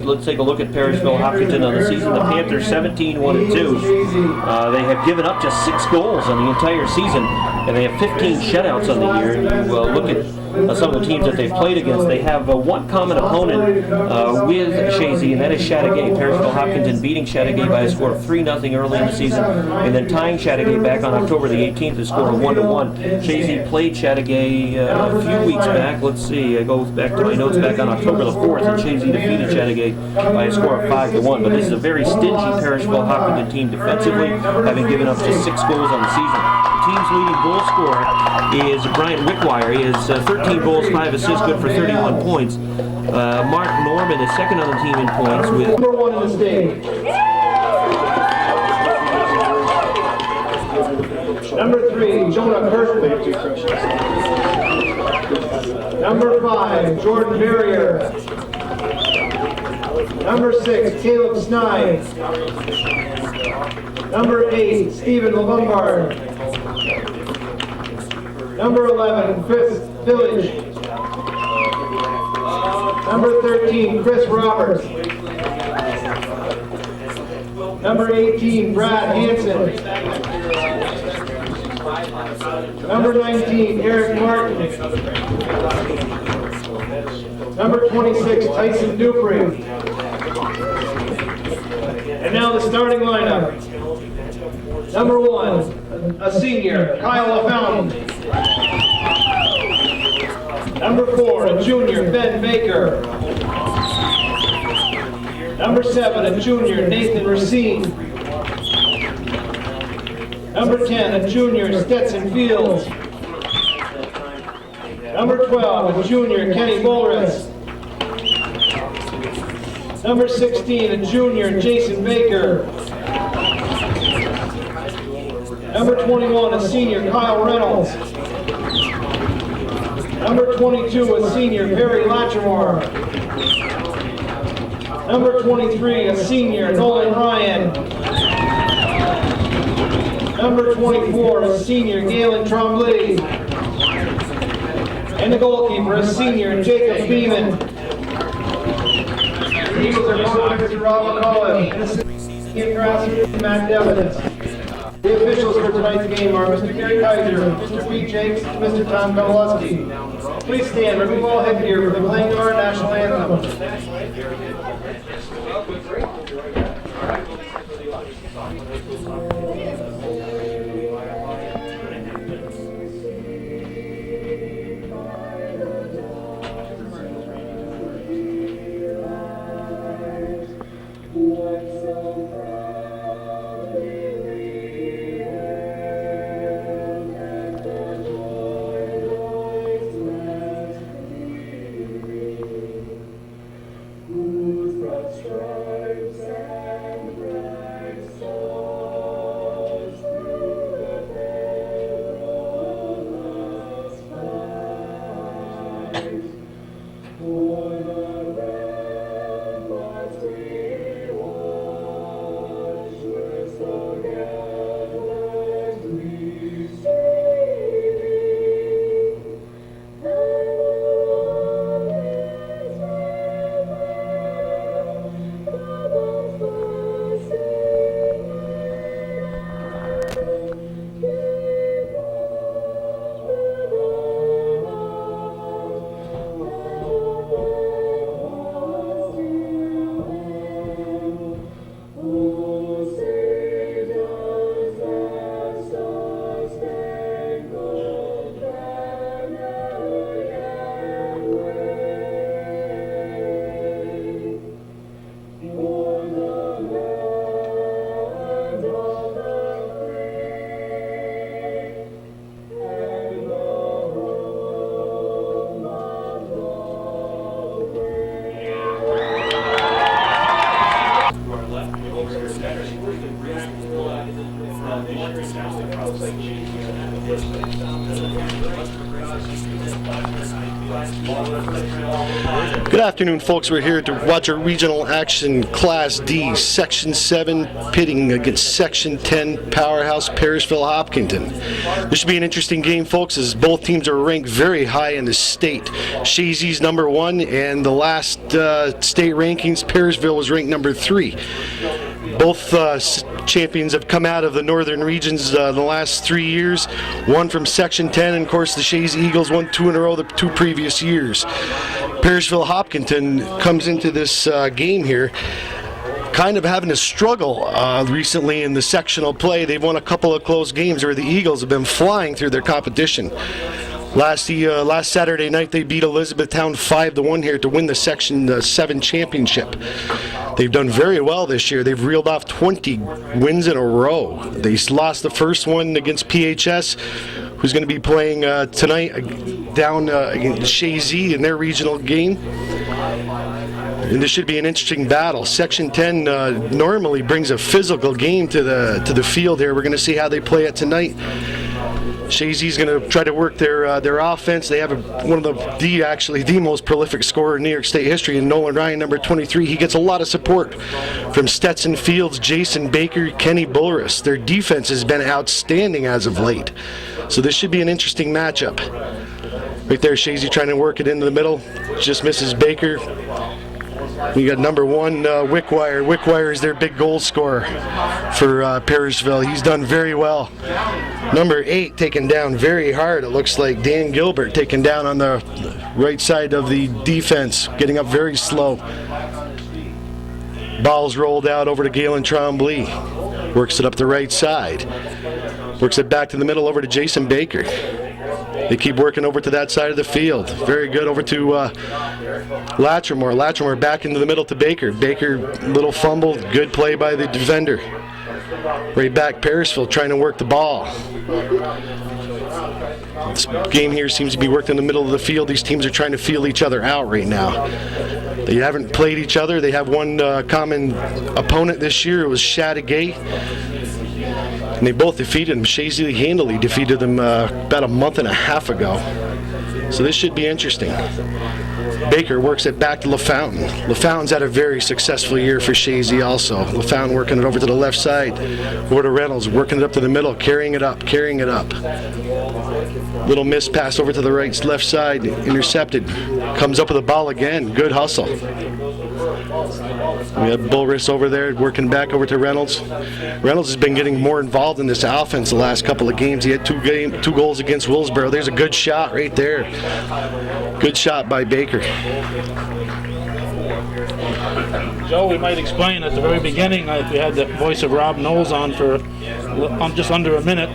Let's take a look at Parishville-Hopkinton on the season. The Panthers 17-1-2. They have given up just 6 goals on the entire season, and they have 15 shutouts on the year. And you look at some of the teams that they've played against. They have one common opponent with Chazy, and that is Chazy. Parishville-Hopkinton beating Chazy by a score of 3-0 early in the season, and then tying Chazy back on October the 18th to score of 1-1. Chazy played Chazy a few weeks back. Let's see, I go back to my notes back on October the 4th, and Chazy defeated Chazy by a score of 5-1. But this is a very stingy Parishville-Hopkinton team defensively, having given up just 6 goals on the season. The team's leading goal scorer is Brian Wickwire. He has 13 goals, 5 assists, good for 31 points. Mark Norman is second on the team in points with number 1 in the state. Number 3, Jonah Kirkland. Number 5, Jordan Barrier. Number 6, Caleb Snide. Number 8, Stephen Lombard. Number 11, Chris Village. Number 13, Chris Roberts. Number 18, Brad Hansen. Number 19, Eric Martin. Number 26, Tyson Dupree. And now the starting lineup. Number 1, a senior, Kyle LaFountain. Number 4, a junior, Ben Baker. Number 7, a junior, Nathan Racine. Number 10, a junior, Stetson Fields. Number 12, a junior, Kenny Bolris. Number 16, a junior, Jason Baker. Number 21, a senior, Kyle Reynolds. Number 22, a senior, Perry Latrimore. Number 23, a senior, Nolan Ryan. Number 24, a senior, Galen Trombley. And the goalkeeper, a senior, Jacob Beeman. The Eagles are coached by Mr. Rob McCullough and assistant Grasser, Matt Devins. The officials for tonight's game are Mr. Gary Kaiser, Mr. Pete Jakes, and Mr. Tom Kowalski. Please stand, remove all headgear for the playing of our national anthem. Chazy. Good afternoon, folks. We're here to watch a regional action Class D, Section 7 pitting against Section 10 powerhouse Parishville-Hopkinton. This should be an interesting game, folks, as both teams are ranked very high in the state. Chazy's number 1, and the last state rankings, Parishville was ranked number 3. Both champions have come out of the northern regions the last 3 years. One from Section 10, and of course the Chazy Eagles won 2 in a row the 2 previous years. Parishville-Hopkinton comes into this game here kind of having a struggle recently in the sectional play. They've won a couple of close games where the Eagles have been flying through their competition. Last Saturday night, they beat Elizabethtown 5-1 here to win the Section 7 championship. They've done very well this year. They've reeled off 20 wins in a row. They lost the first one against PHS, who's going to be playing tonight down against Chazy in their regional game. And this should be an interesting battle. Section 10 normally brings a physical game to the field here. We're going to see how they play it tonight. Chazy's going to try to work their offense. They have one of the most prolific scorer in New York State history, in Nolan Ryan, number 23. He gets a lot of support from Stetson Fields, Jason Baker, Kenny Bulris. Their defense has been outstanding as of late. So this should be an interesting matchup. Right there, Chazy trying to work it into the middle. Just misses Baker. We got number 1, Wickwire. Wickwire is their big goal scorer for Parishville. He's done very well. Number 8 taken down very hard. It looks like Dan Gilbert taken down on the right side of the defense, getting up very slow. Ball's rolled out over to Galen Trombley. Works it up the right side. Works it back to the middle over to Jason Baker. They keep working over to that side of the field. Very good over to Latrimore. Latrimore back into the middle to Baker. Baker, little fumble. Good play by the defender. Right back, Parishville trying to work the ball. This game here seems to be worked in the middle of the field. These teams are trying to feel each other out right now. They haven't played each other. They have one common opponent this year. It was Chattagay. And they both defeated them. Chazy handily defeated them about a month and a half ago. So this should be interesting. Baker works it back to LaFountain. LaFountain's had a very successful year for Chazy also. LaFountain working it over to the left side. Over to Reynolds, working it up to the middle, carrying it up. Little miss pass over to the left side, intercepted. Comes up with the ball again. Good hustle. We have Bulris over there working back over to Reynolds. Reynolds has been getting more involved in this offense the last couple of games. He had 2 goals against Willsboro. There's a good shot right there. Good shot by Baker. Joe, we might explain at the very beginning, we had the voice of Rob Knowles on for just under a minute,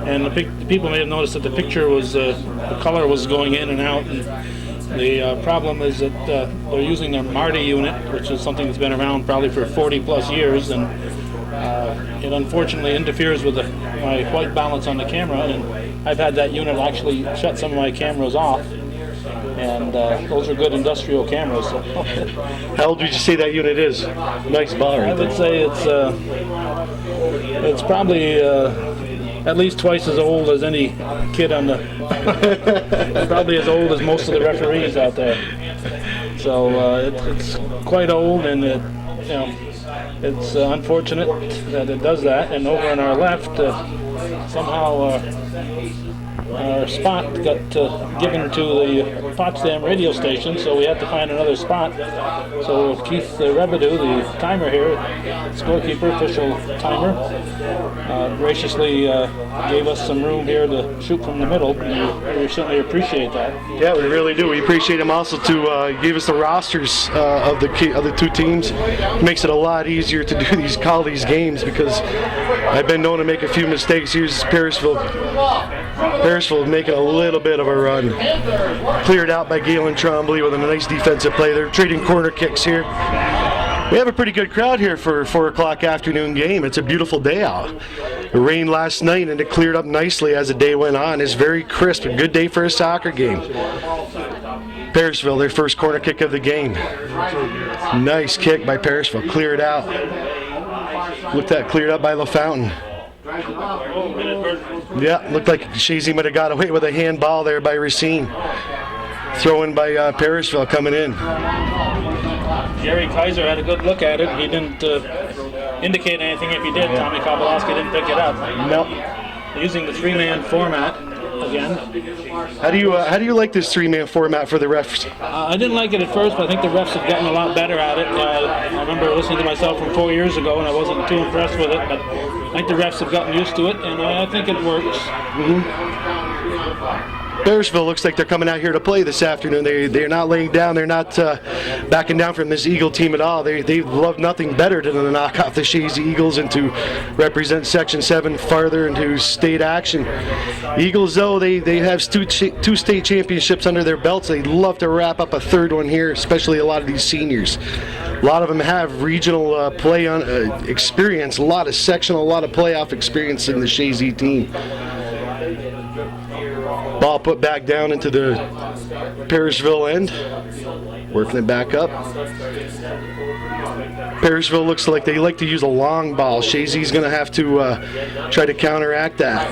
and the people may have noticed that the picture was, the color was going in and out. And the problem is that they're using their Marty unit, which is something that's been around probably for 40 plus years, and it unfortunately interferes with my white balance on the camera, and I've had that unit actually shut some of my cameras off, and those are good industrial cameras. So. How old would you say that unit is? Nice bar right I would say it's probably at least twice as old as any kid on the probably as old as most of the referees out there. So it's quite old, and it's unfortunate that it does that. And over on our left, somehow our spot got given to the Potsdam radio station, so we had to find another spot. So Keith Rebedu, the timer here, scorekeeper, official timer, graciously gave us some room here to shoot from the middle. We certainly appreciate that. Yeah, we really do. We appreciate him also to give us the rosters of the 2 teams. It makes it a lot easier to call these games, because I've been known to make a few mistakes. Here's Parishville making a little bit of a run. Cleared out by Galen Trombley with a nice defensive play. They're trading corner kicks here. We have a pretty good crowd here for a 4 o'clock afternoon game. It's a beautiful day out. It rained last night and it cleared up nicely as the day went on. It's very crisp. A good day for a soccer game. Parishville, their first corner kick of the game. Nice kick by Parishville. Cleared out. Looked at cleared up by LaFountain. Yeah, looked like Chazy might have got away with a handball there by Racine. Throw in by Parishville coming in. Jerry Kaiser had a good look at it. He didn't indicate anything if he did. Tommy Kobolowski didn't pick it up. Nope. Using the three-man format again. How do you like this three-man format for the refs? I didn't like it at first, but I think the refs have gotten a lot better at it. I remember listening to myself from 4 years ago, and I wasn't too impressed with it, but I think the refs have gotten used to it, and I think it works. Parishville looks like they're coming out here to play this afternoon. They're not laying down. They're not backing down from this Eagle team at all. They love nothing better than to knock off the Chazy Eagles and to represent Section 7 farther into state action. Eagles, though, they have two state championships under their belts. They'd love to wrap up a third one here, especially a lot of these seniors. A lot of them have regional play on experience, a lot of sectional, a lot of playoff experience in the Chazy team. Ball put back down into the Parishville end. Working it back up. Parishville looks like they like to use a long ball. Chazy's going to have to try to counteract that.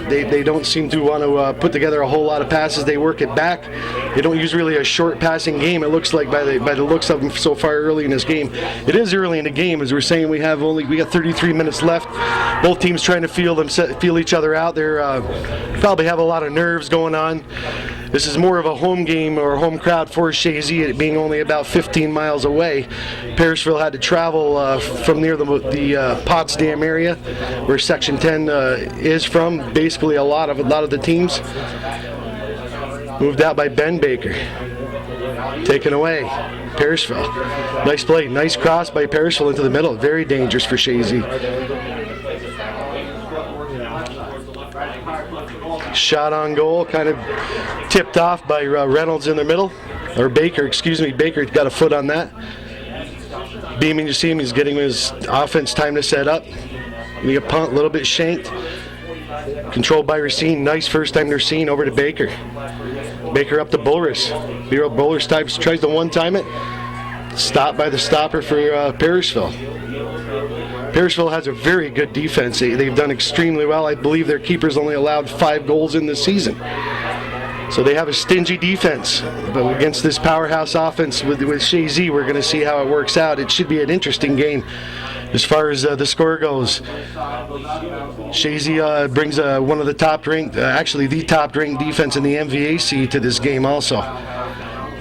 They don't seem to want to put together a whole lot of passes. They work it back. They don't use really a short passing game. It looks like by the looks of them so far early in this game. It is early in the game, as we're saying. We got 33 minutes left. Both teams trying to feel each other out. They're probably have a lot of nerves going on. This is more of a home game or home crowd for Chazy, it being only about 15 miles away. Parishville had to travel from near the Potsdam area, where Section 10 is from. Basically, a lot of the teams moved out by Ben Baker. Taken away, Parishville. Nice play, nice cross by Parishville into the middle. Very dangerous for Chazy. Shot on goal, kind of tipped off by Reynolds in the middle, or Baker, excuse me. Baker got a foot on that. Beaming to see him, he's getting his offense time to set up. A punt, a little bit shanked. Controlled by Racine, nice first time to Racine, over to Baker. Baker up to Bullris. Bullris tries to one-time it. Stopped by the stopper for Parishville. Parishville has a very good defense. They've done extremely well. I believe their keeper's only allowed 5 goals in this season. So they have a stingy defense. But against this powerhouse offense with Chazy, we're going to see how it works out. It should be an interesting game as far as the score goes. Chazy brings one of the top-ranked, actually the top-ranked defense in the MVAC to this game also.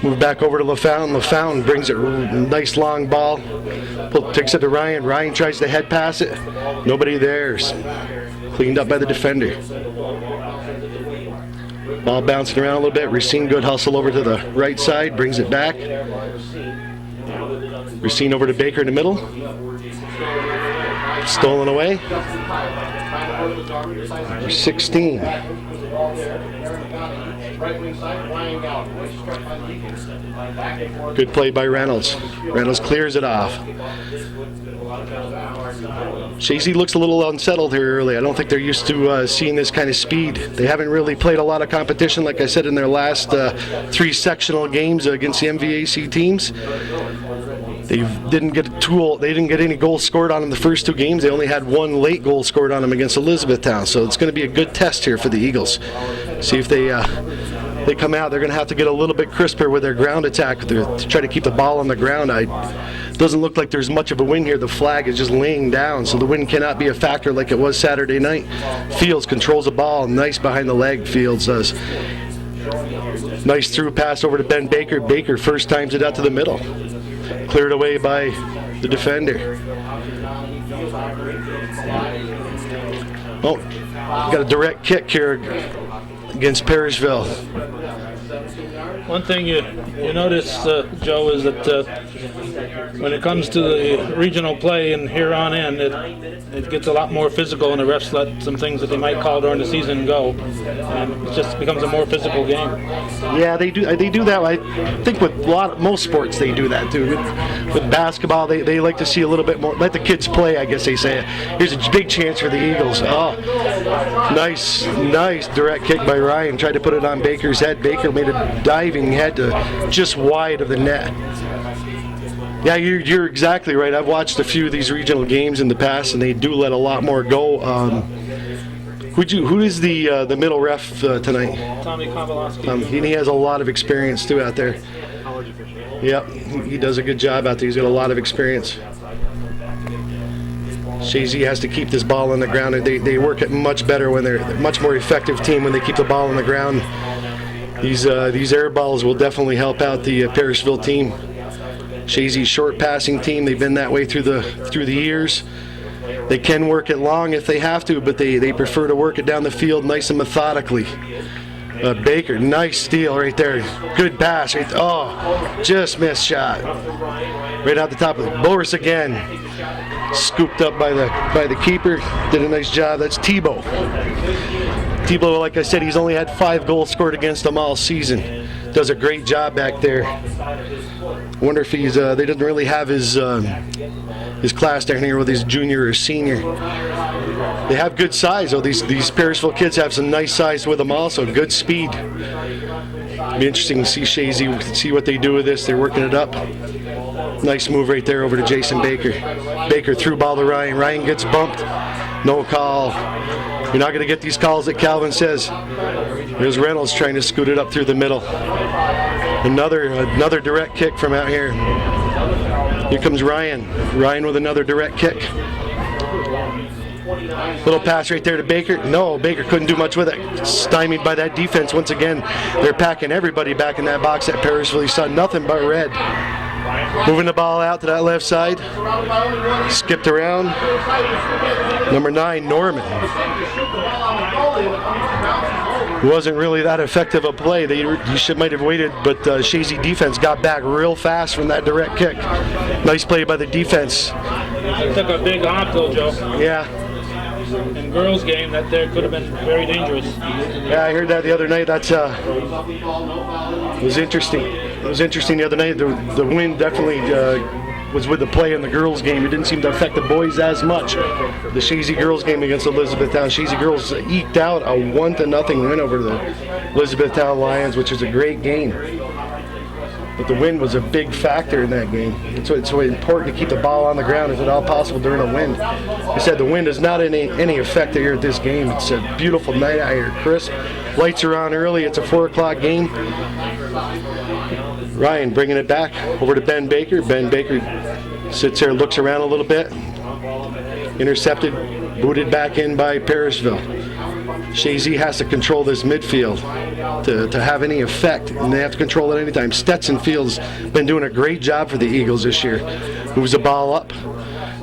Move back over to LaFountain. LaFountain brings it, nice long ball. Takes it to Ryan. Ryan tries to head pass it. Nobody there. Cleaned up by the defender. Ball bouncing around a little bit. Racine, good hustle over to the right side. Brings it back. Racine over to Baker in the middle. Stolen away. 16. Good play by Reynolds. Reynolds clears it off. Chazy looks a little unsettled here early. I don't think they're used to seeing this kind of speed. They haven't really played a lot of competition, like I said, in their last 3 sectional games against the MVAC teams. They didn't get any goals scored on them the first 2 games. They only had 1 late goal scored on them against Elizabethtown. So it's going to be a good test here for the Eagles. See if they come out. They're going to have to get a little bit crisper with their ground attack to try to keep the ball on the ground. It doesn't look like there's much of a wind here. The flag is just laying down, so the wind cannot be a factor like it was Saturday night. Fields controls the ball. Nice behind the leg, Fields does. Nice through pass over to Ben Baker. Baker first times it out to the middle. Cleared away by the defender. Oh, got a direct kick here against Parishville. One thing you notice, Joe, is that when it comes to the regional play and here on in, it gets a lot more physical, and the refs let some things that they might call during the season go, and it just becomes a more physical game. Yeah, they do that. I think with most sports they do that too. With basketball, they like to see a little bit more. Let the kids play, I guess they say. Here's a big chance for the Eagles. Oh, nice direct kick by Ryan. Tried to put it on Baker's head. Baker made a diving head to just wide of the net. Yeah, you're exactly right. I've watched a few of these regional games in the past, and they do let a lot more go. Who is the middle ref tonight? Tommy Kowalski. He has a lot of experience too out there. Yep, he does a good job out there. He's got a lot of experience. Chazy has to keep this ball on the ground. They work it much better when they're a much more effective team when they keep the ball on the ground. These air balls will definitely help out the Parishville team. Chazy's short passing team. They've been that way through the years. They can work it long if they have to, but they prefer to work it down the field nice and methodically. Baker, nice steal right there. Good pass. Right, oh, just missed shot. Right out the top of it. Boris again. Scooped up by the keeper. Did a nice job. That's Tebow. Tebow, like I said, he's only had 5 goals scored against them all season. Does a great job back there. Wonder if he's they didn't really have his class down here with his junior or senior. They have good size though. These Parishville kids have some nice size with them also. Good speed. Be interesting to see Chazy, see what they do with this. They're working it up. Nice move right there over to Jason Baker. Baker threw ball to Ryan. Ryan gets bumped. No call. You're not going to get these calls that Calvin says. There's Reynolds trying to scoot it up through the middle. Another direct kick from out here. Here comes Ryan. Ryan with another direct kick. Little pass right there to Baker. No, Baker couldn't do much with it. Stymied by that defense once again. They're packing everybody back in that box at Parishville. You saw nothing but red. Moving the ball out to that left side. Skipped around. Number 9, Norman. Wasn't really that effective a play. Might have waited, but Chazy defense got back real fast from that direct kick. Nice play by the defense. It took a big hop though, Joe. Yeah. In girls' game, that there could have been very dangerous. Yeah, I heard that the other night. It was interesting. It was interesting the other night. The wind definitely was with the play in the girls' game. It didn't seem to affect the boys as much. The Chazy girls' game against Elizabethtown. Chazy girls eked out a 1-0 win over the Elizabethtown Lions, which is a great game. But the wind was a big factor in that game. It's so important to keep the ball on the ground if at all possible during a wind. I said the wind is not any effect here at this game. It's a beautiful night out here, crisp. Lights are on early. It's a 4 o'clock game. Ryan bringing it back over to Ben Baker. Ben Baker sits there, looks around a little bit. Intercepted, booted back in by Parishville. Chazy has to control this midfield to have any effect, and they have to control it anytime. Stetson Field's been doing a great job for the Eagles this year. Moves the ball up,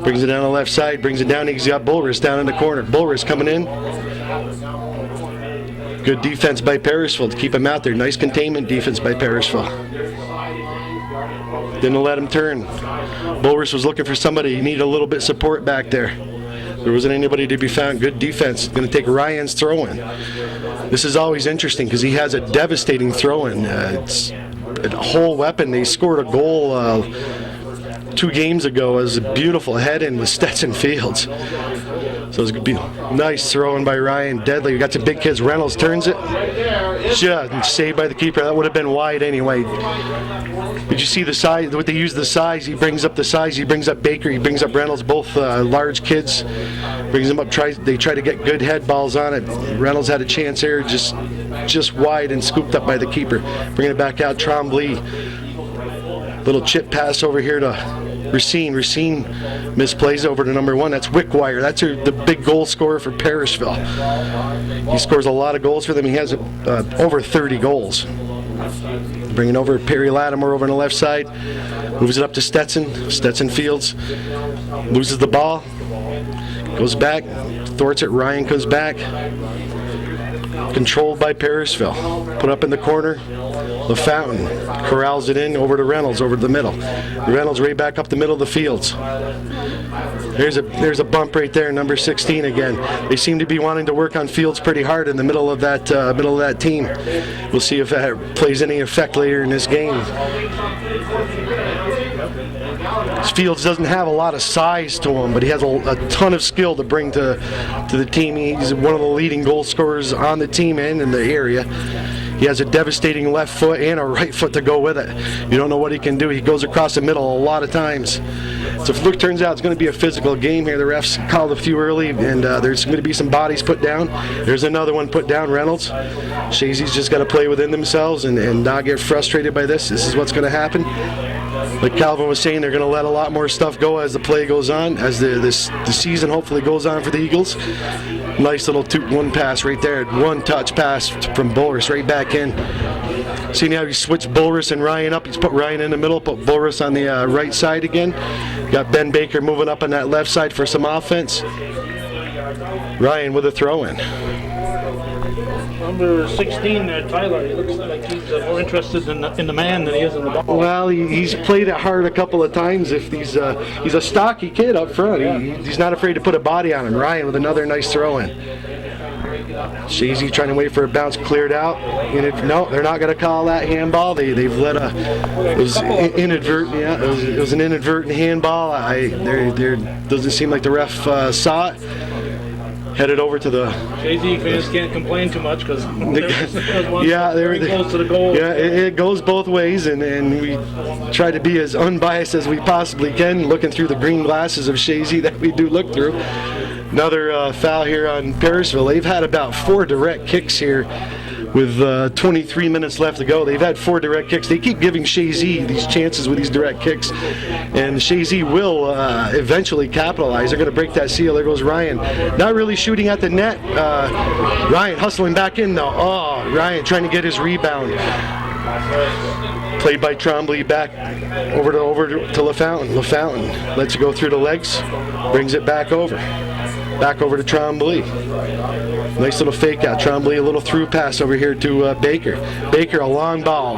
brings it down the left side, brings it down. He's got Bullris down in the corner. Bullris coming in. Good defense by Parishville to keep him out there. Nice containment defense by Parishville. Didn't let him turn. Bullris was looking for somebody. He needed a little bit of support back there. There wasn't anybody to be found. Good defense. Going to take Ryan's throw-in. This is always interesting because he has a devastating throw-in. It's a whole weapon. They scored a goal 2 games ago as a beautiful head-in with Stetson Fields. So it's going to be a nice throw-in by Ryan. Deadly. We got some big kids. Reynolds turns it. Just saved by the keeper. That would have been wide anyway. Did you see the size? What they use the size? He brings up the size. He brings up Baker. He brings up Reynolds. Both large kids. Brings them up. They try to get good head balls on it. Reynolds had a chance there, just wide and scooped up by the keeper. Bringing it back out. Trombley. Little chip pass over here to Racine. Racine misplays over to number 1. That's Wickwire. That's the big goal scorer for Parishville. He scores a lot of goals for them. He has over 30 goals. Bringing over Perry Latimer over on the left side. Moves it up to Stetson. Stetson Fields loses the ball. Goes back. Thwarts it. Ryan comes back. Controlled by Parishville. Put up in the corner. LaFountain corrals it in over to Reynolds over the middle. Reynolds right back up the middle of the fields. There's a bump right there, number 16 again. They seem to be wanting to work on Fields pretty hard in the middle of that team. We'll see if that plays any effect later in this game. Fields doesn't have a lot of size to him, but he has a ton of skill to bring to the team. He's one of the leading goal scorers on the team and in the area. He has a devastating left foot and a right foot to go with it. You don't know what he can do. He goes across the middle a lot of times. So if it turns out it's going to be a physical game here, the refs called a few early, and there's going to be some bodies put down. There's another one put down, Reynolds. Chazy's just got to play within themselves and not get frustrated by this. This is what's going to happen. Like Calvin was saying, they're going to let a lot more stuff go as the play goes on, as the season hopefully goes on for the Eagles. Nice little one pass right there, one touch pass from Bulris right back in. See now he switched Bulris and Ryan up. He's put Ryan in the middle, put Bulris on the right side again. Got Ben Baker moving up on that left side for some offense. Ryan with a throw-in. Number 16 there, Tyler. He looks like he's more interested in the man than he is in the ball. Well, he's played it hard a couple of times. If he's a stocky kid up front, he's not afraid to put a body on him. Ryan with another nice throw-in. Chazy trying to wait for a bounce cleared out. No, they're not going to call that handball. They've let it was inadvertent. Yeah, it was an inadvertent handball. There doesn't seem like the ref saw it. Headed over to the Chazy fans can't complain too much because yeah, they're very close to the goal. Yeah, it goes both ways, and we try to be as unbiased as we possibly can, looking through the green glasses of Chazy that we do look through. Another foul here on Parishville. They've had about 4 direct kicks here with 23 minutes left to go. They've had 4 direct kicks. They keep giving Chazy these chances with these direct kicks, and Chazy will eventually capitalize. They're going to break that seal. There goes Ryan. Not really shooting at the net. Ryan hustling back in though. Oh, Ryan trying to get his rebound. Played by Trombley back over to LaFountain. LaFountain lets it go through the legs, brings it back over. Back over to Trombley. Nice little fake out. Trombley, a little through pass over here to Baker. Baker, a long ball.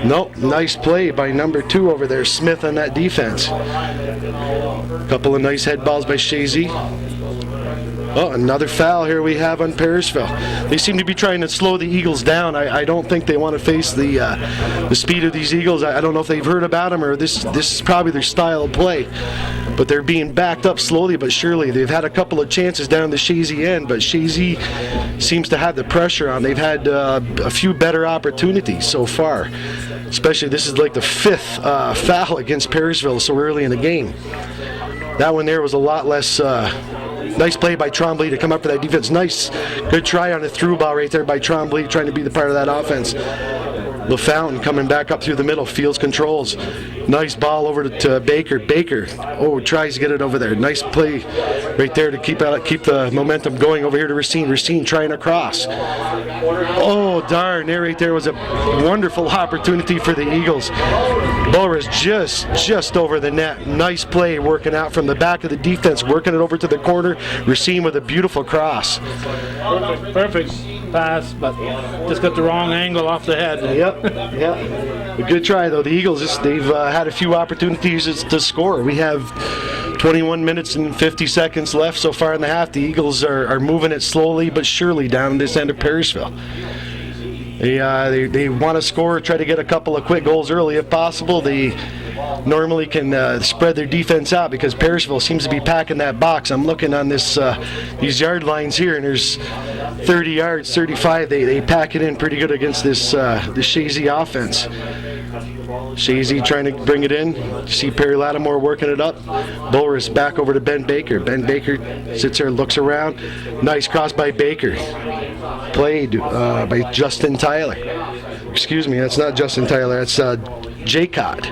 Nope, nice play by number 2 over there, Smith on that defense. Couple of nice head balls by Chazy. Oh, another foul here we have on Parishville. They seem to be trying to slow the Eagles down. I don't think they want to face the speed of these Eagles. I don't know if they've heard about them or this is probably their style of play. But they're being backed up slowly but surely. They've had a couple of chances down the Chazy end, but Chazy seems to have the pressure on. They've had a few better opportunities so far. Especially this is like the 5th foul against Parishville so early in the game. That one there was a lot less... Nice play by Trombley to come up for that defense. Nice, good try on a through ball right there by Trombley, trying to be the part of that offense. LaFountain coming back up through the middle, fields controls. Nice ball over to Baker. Baker, tries to get it over there. Nice play right there to keep the momentum going over here to Racine. Racine trying to cross. Oh, darn, there right there was a wonderful opportunity for the Eagles. Bulris just over the net. Nice play working out from the back of the defense, working it over to the corner. Racine with a beautiful cross. Perfect pass, but just got the wrong angle off the head. Yep. A good try though. The Eagles, they've had a few opportunities to score. We have 21 minutes and 50 seconds left so far in the half. The Eagles are moving it slowly but surely down this end of Parishville. They want to score, try to get a couple of quick goals early if possible. They normally can spread their defense out because Parishville seems to be packing that box. I'm looking on these yard lines here, and there's 30 yards, 35. They pack it in pretty good against this Chazy offense. Chazy trying to bring it in. See Perry Lattimore working it up. Bulris back over to Ben Baker. Ben Baker sits there, looks around. Nice cross by Baker. Played by Justin Tyler. Excuse me, that's not Justin Tyler. That's Jaycott.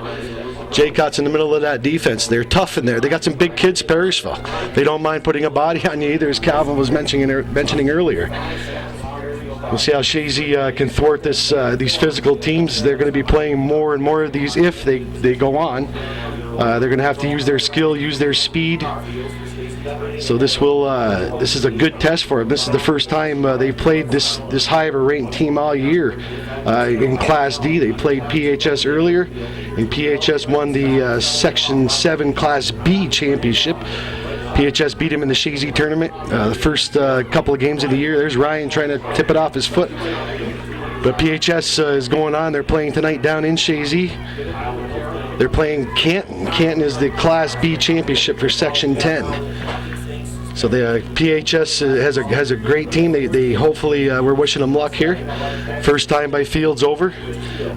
Jaycott's in the middle of that defense. They're tough in there. They got some big kids, Parishville. They don't mind putting a body on you either, as Calvin was mentioning earlier. We'll see how Chazy can thwart these physical teams. They're going to be playing more and more of these if they go on. They're going to have to use their skill, use their speed. So this is a good test for them. This is the first time they've played this high of a ranked team all year in Class D. They played PHS earlier, and PHS won the Section 7 Class B championship. PHS beat him in the Chazy tournament the first couple of games of the year. There's Ryan trying to tip it off his foot. But PHS is going on. They're playing tonight down in Chazy. They're playing Canton. Canton is the Class B championship for Section 10. So the PHS has a great team. They hopefully we're wishing them luck here. First time by Fields over.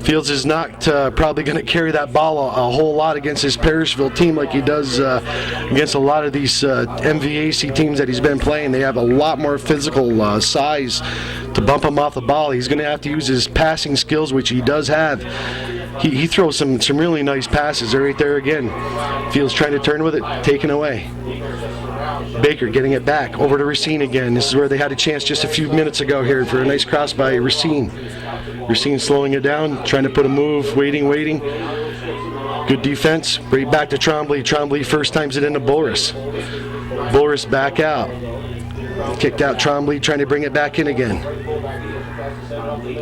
Fields is not probably going to carry that ball a whole lot against his Parishville team like he does against a lot of these MVAC teams that he's been playing. They have a lot more physical size to bump him off the ball. He's going to have to use his passing skills, which he does have. He throws some really nice passes. They're right there again. Fields trying to turn with it, taken away. Baker getting it back over to Racine again. This is where they had a chance just a few minutes ago here for a nice cross by Racine. Racine slowing it down, trying to put a move, waiting. Good defense. Right back to Trombley. Trombley first times it into Boris. Boris back out. Kicked out Trombley, trying to bring it back in again.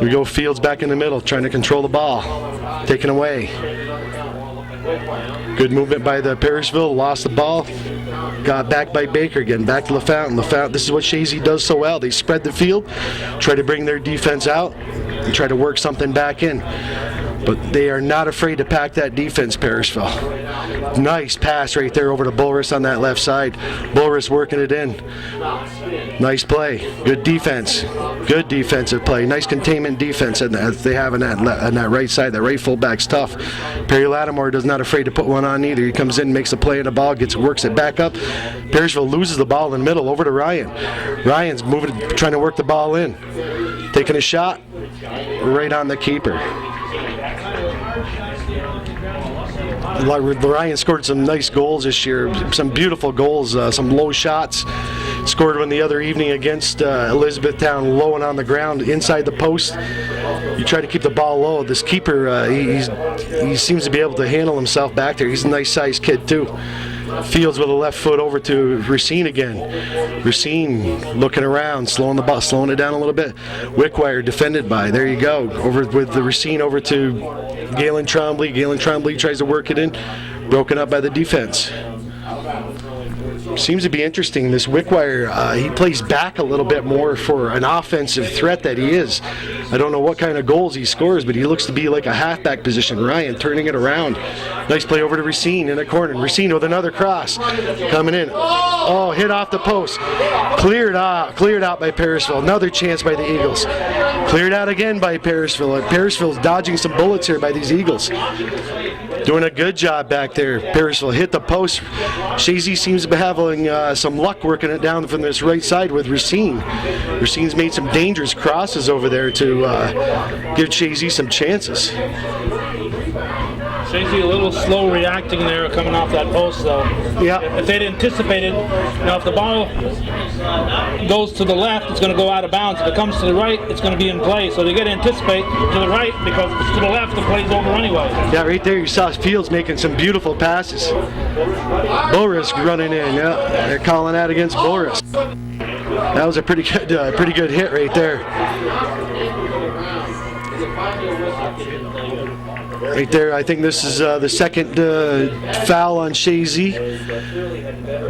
We go Fields back in the middle, trying to control the ball. Taken away. Good movement by the Parishville, lost the ball. Got back by Baker again, back to LaFountain. LaFountain, this is what Chazy does so well. They spread the field, try to bring their defense out, and try to work something back in. But they are not afraid to pack that defense, Parishville. Nice pass right there over to Boris on that left side. Boris working it in. Nice play. Good defense. Good defensive play. Nice containment defense that they have on that right side. That right fullback's tough. Perry Lattimore does not afraid to put one on either. He comes in, makes a play on the ball, works it back up. Parishville loses the ball in the middle over to Ryan. Ryan's moving, trying to work the ball in. Taking a shot right on the keeper. Ryan scored some nice goals this year, some beautiful goals, some low shots. Scored one the other evening against Elizabethtown, low and on the ground, inside the post. You try to keep the ball low. This keeper, he seems to be able to handle himself back there. He's a nice-sized kid, too. Fields with a left foot over to Racine again. Racine looking around, slowing the ball, slowing it down a little bit. Wickwire defended by. There you go. Over with the Racine over to Galen Trombley. Galen Trombley tries to work it in. Broken up by the defense. Seems to be interesting. This Wickwire, he plays back a little bit more for an offensive threat that he is. I don't know what kind of goals he scores, but he looks to be like a halfback position. Ryan turning it around. Nice play over to Racine in the corner. Racine with another cross coming in. Oh, hit off the post. Cleared out by Parishville. Another chance by the Eagles. Cleared out again by Parishville. Parishville's dodging some bullets here by these Eagles. Doing a good job back there. Parishville hit the post. Chazy seems to be having some luck working it down from this right side with Racine. Racine's made some dangerous crosses over there to give Chazy some chances. Chazy a little slow reacting there coming off that post, though. Yeah. If they'd anticipated, if the ball goes to the left, it's going to go out of bounds. If it comes to the right, it's going to be in play. So they got to anticipate to the right, because if it's to the left, the play's over anyway. Yeah, right there you saw Fields making some beautiful passes. Boris running in. Yeah, they're calling that against Boris. That was a pretty good hit right there. Right there, I think this is the second foul on Chazy,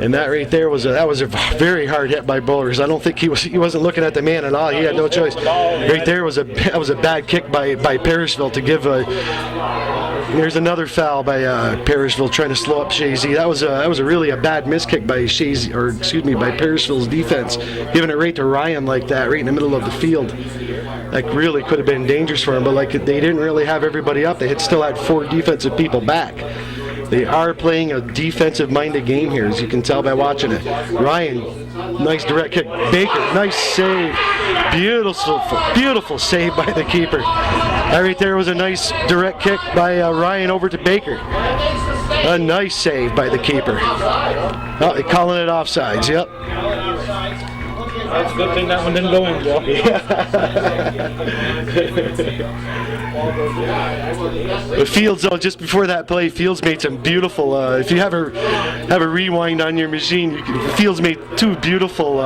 and that right there was a very hard hit by Boris. I don't think he wasn't looking at the man at all. He had no choice. Right there was a bad kick by Parishville to give a. There's another foul by Parishville trying to slow up Chazy. That was really a bad miss kick by Chazy, by Parishville's defense, giving it right to Ryan like that, right in the middle of the field. Like, really could have been dangerous for him, but like, they didn't really have everybody up. They still had 4 defensive people back. They are playing a defensive-minded game here, as you can tell by watching it. Ryan, nice direct kick. Baker, nice save. Beautiful save by the keeper. That right there was a nice direct kick by Ryan over to Baker. A nice save by the keeper. Oh, they're calling it offsides, yep. That's a good thing that one didn't go in, Joe. But Fields, though, just before that play, Fields made some beautiful. If you have a rewind on your machine, Fields made 2 beautiful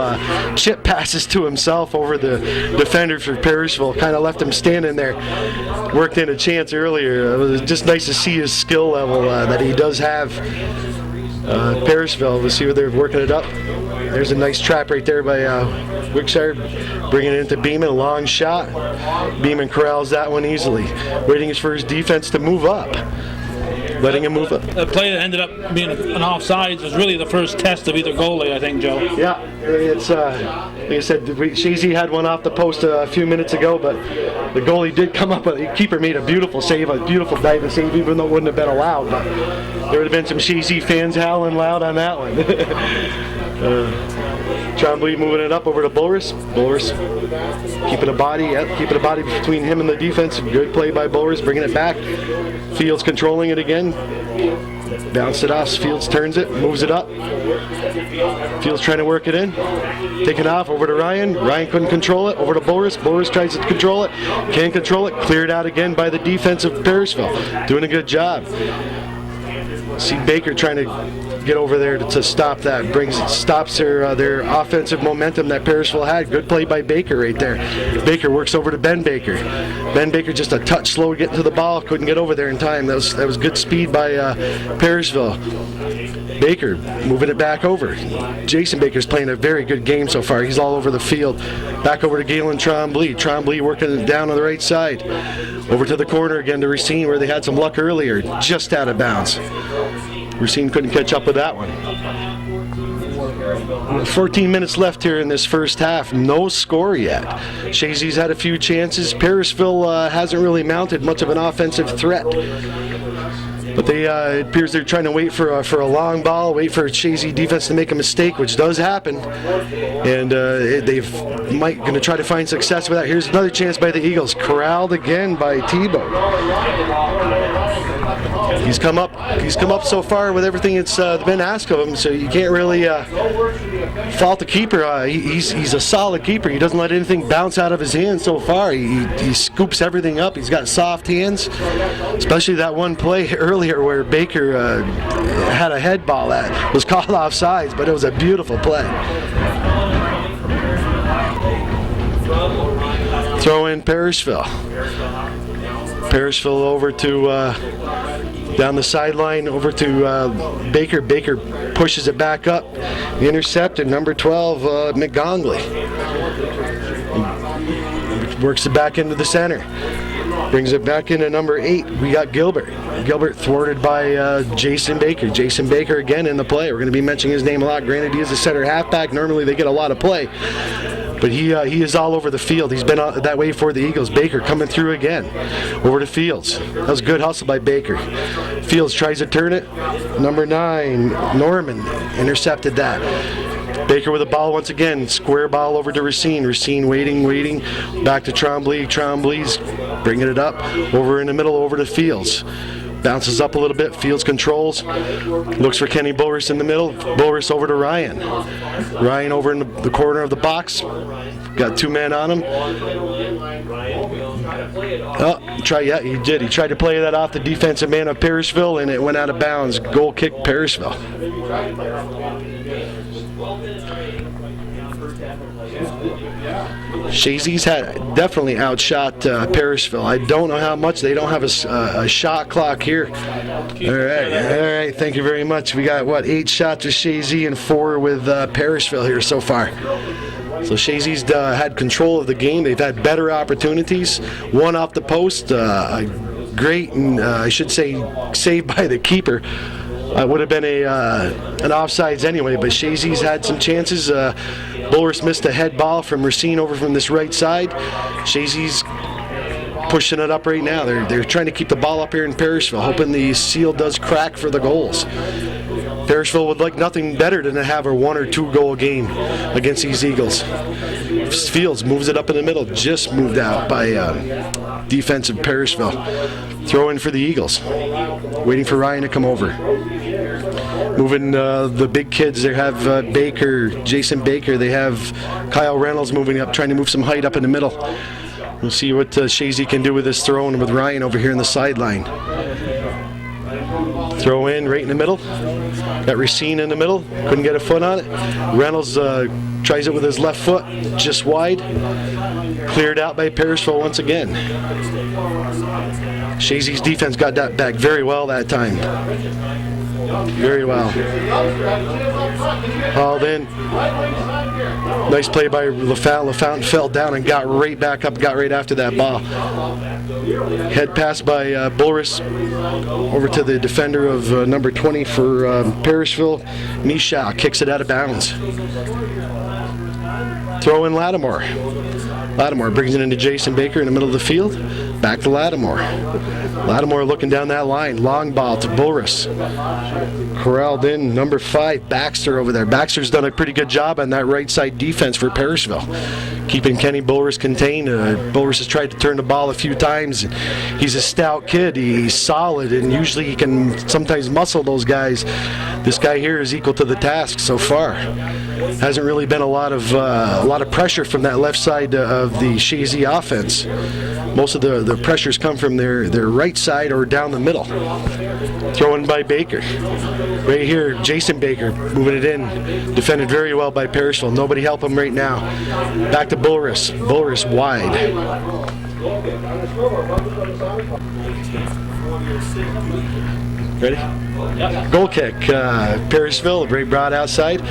chip passes to himself over the defender for Parishville. Kind of left him standing there. Worked in a chance earlier. It was just nice to see his skill level that he does have. Parishville, we'll see where they're working it up. There's a nice trap right there by Wickshire, bringing it into Beeman, a long shot. Beeman corrals that one easily. Waiting for his defense to move up. letting him move up. The play that ended up being an offsides was really the first test of either goalie, I think, Joe. Yeah, it's like I said, Chazy had one off the post a few minutes ago, but the goalie did come up. The keeper made a beautiful save, a beautiful diving save, even though it wouldn't have been allowed. But there would have been some Chazy fans howling loud on that one. Tremblay moving it up over to Bulris. Bulris keeping a body between him and the defense. Good play by Bulris, bringing it back. Fields controlling it again. Bounced it off. Fields turns it, moves it up. Fields trying to work it in. Taken off over to Ryan. Ryan couldn't control it. Over to Bulris. Bulris tries to control it. Can't control it. Cleared out again by the defense of Parishville. Doing a good job. See Baker trying to get over there to stop that. Stops their offensive momentum that Parishville had. Good play by Baker right there. Baker works over to Ben Baker. Ben Baker just a touch slow getting to the ball. Couldn't get over there in time. That was good speed by Parishville. Baker moving it back over. Jason Baker's playing a very good game so far. He's all over the field. Back over to Galen Tremblay. Tremblay working it down on the right side. Over to the corner again to Racine where they had some luck earlier. Just out of bounds. Racine couldn't catch up with that one. 14 minutes left here in this first half. No score yet. Chazy's had a few chances. Parishville hasn't really mounted much of an offensive threat. But it appears they're trying to wait for a long ball, wait for Chazy defense to make a mistake, which does happen. And going to try to find success with that. Here's another chance by the Eagles. Corralled again by Tebow. He's come up so far with everything that's been asked of him, so you can't really fault the keeper. He's a solid keeper. He doesn't let anything bounce out of his hands so far. He scoops everything up. He's got soft hands, especially that one play earlier where Baker had a head ball that was called offsides, but it was a beautiful play. Throw in Parishville. Parishville over to down the sideline over to Baker. Baker pushes it back up. Intercepted, number 12, McGongley. Works it back into the center. Brings it back into number 8. We got Gilbert. Gilbert thwarted by Jason Baker. Jason Baker again in the play. We're going to be mentioning his name a lot. Granted, he is a center halfback. Normally they get a lot of play. But he is all over the field. He's been that way for the Eagles. Baker coming through again. Over to Fields. That was a good hustle by Baker. Fields tries to turn it. Number 9, Norman, intercepted that. Baker with the ball once again. Square ball over to Racine. Racine waiting. Back to Tremblay. Tremblay's bringing it up. Over in the middle, over to Fields. Bounces up a little bit. Fields controls. Looks for Kenny Bulris in the middle. Bulris over to Ryan. Ryan over in the corner of the box. Got 2 men on him. He did. He tried to play that off the defensive man of Parishville, and it went out of bounds. Goal kick, Parishville. Chazy's had definitely outshot Parishville. I don't know how much. They don't have a shot clock here. All right. Thank you very much. We got 8 shots with Chazy and 4 with Parishville here so far. So Chazy's had control of the game. They've had better opportunities. One off the post, great, and I should say, saved by the keeper. Would have been an offsides anyway, but Chazy's had some chances. Bulris missed a head ball from Racine over from this right side. Chazy's pushing it up right now. They're trying to keep the ball up here in Parishville, hoping the seal does crack for the goals. Parishville would like nothing better than to have a 1 or 2 goal game against these Eagles. Fields moves it up in the middle, just moved out by defensive Parishville. Throw in for the Eagles. Waiting for Ryan to come over. Moving the big kids, they have Baker, Jason Baker. They have Kyle Reynolds moving up, trying to move some height up in the middle. We'll see what Chazy can do with this throw in with Ryan over here in the sideline. Throw in right in the middle. Got Racine in the middle. Couldn't get a foot on it. Reynolds tries it with his left foot, just wide. Cleared out by Parishville once again. Chazy's defense got that back very well that time. Very well. Hauled in. Nice play by LaFountain. LaFountain fell down and got right back up, got right after that ball. Head pass by Bulris over to the defender of number 20 for Parishville. Michal kicks it out of bounds. Throw in Lattimore. Lattimore brings it into Jason Baker in the middle of the field. Back to Lattimore. Lattimore looking down that line. Long ball to Bulris. Corralled in, number 5, Baxter over there. Baxter's done a pretty good job on that right side defense for Parishville, keeping Kenny Bulris contained. Bulris has tried to turn the ball a few times. He's a stout kid. He's solid, and usually he can sometimes muscle those guys. This guy here is equal to the task so far. Hasn't really been a lot of pressure from that left side of the Chazy offense. Most of the pressures come from their right side or down the middle. Thrown by Baker. Right here, Jason Baker moving it in. Defended very well by Parishville. Nobody help him right now. Back to Bulris. Bulris wide. Ready? Yep. Goal kick. Parishville, right broad outside.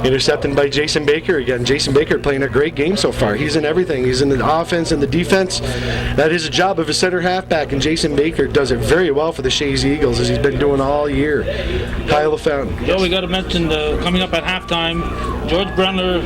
Intercepted by Jason Baker. Again, Jason Baker playing a great game so far. He's in everything. He's in the offense and the defense. That is a job of a center halfback, and Jason Baker does it very well for the Chazy Eagles, as he's been doing all year. Kyle LaFountain. Joe, we got to mention coming up at halftime, George Brendler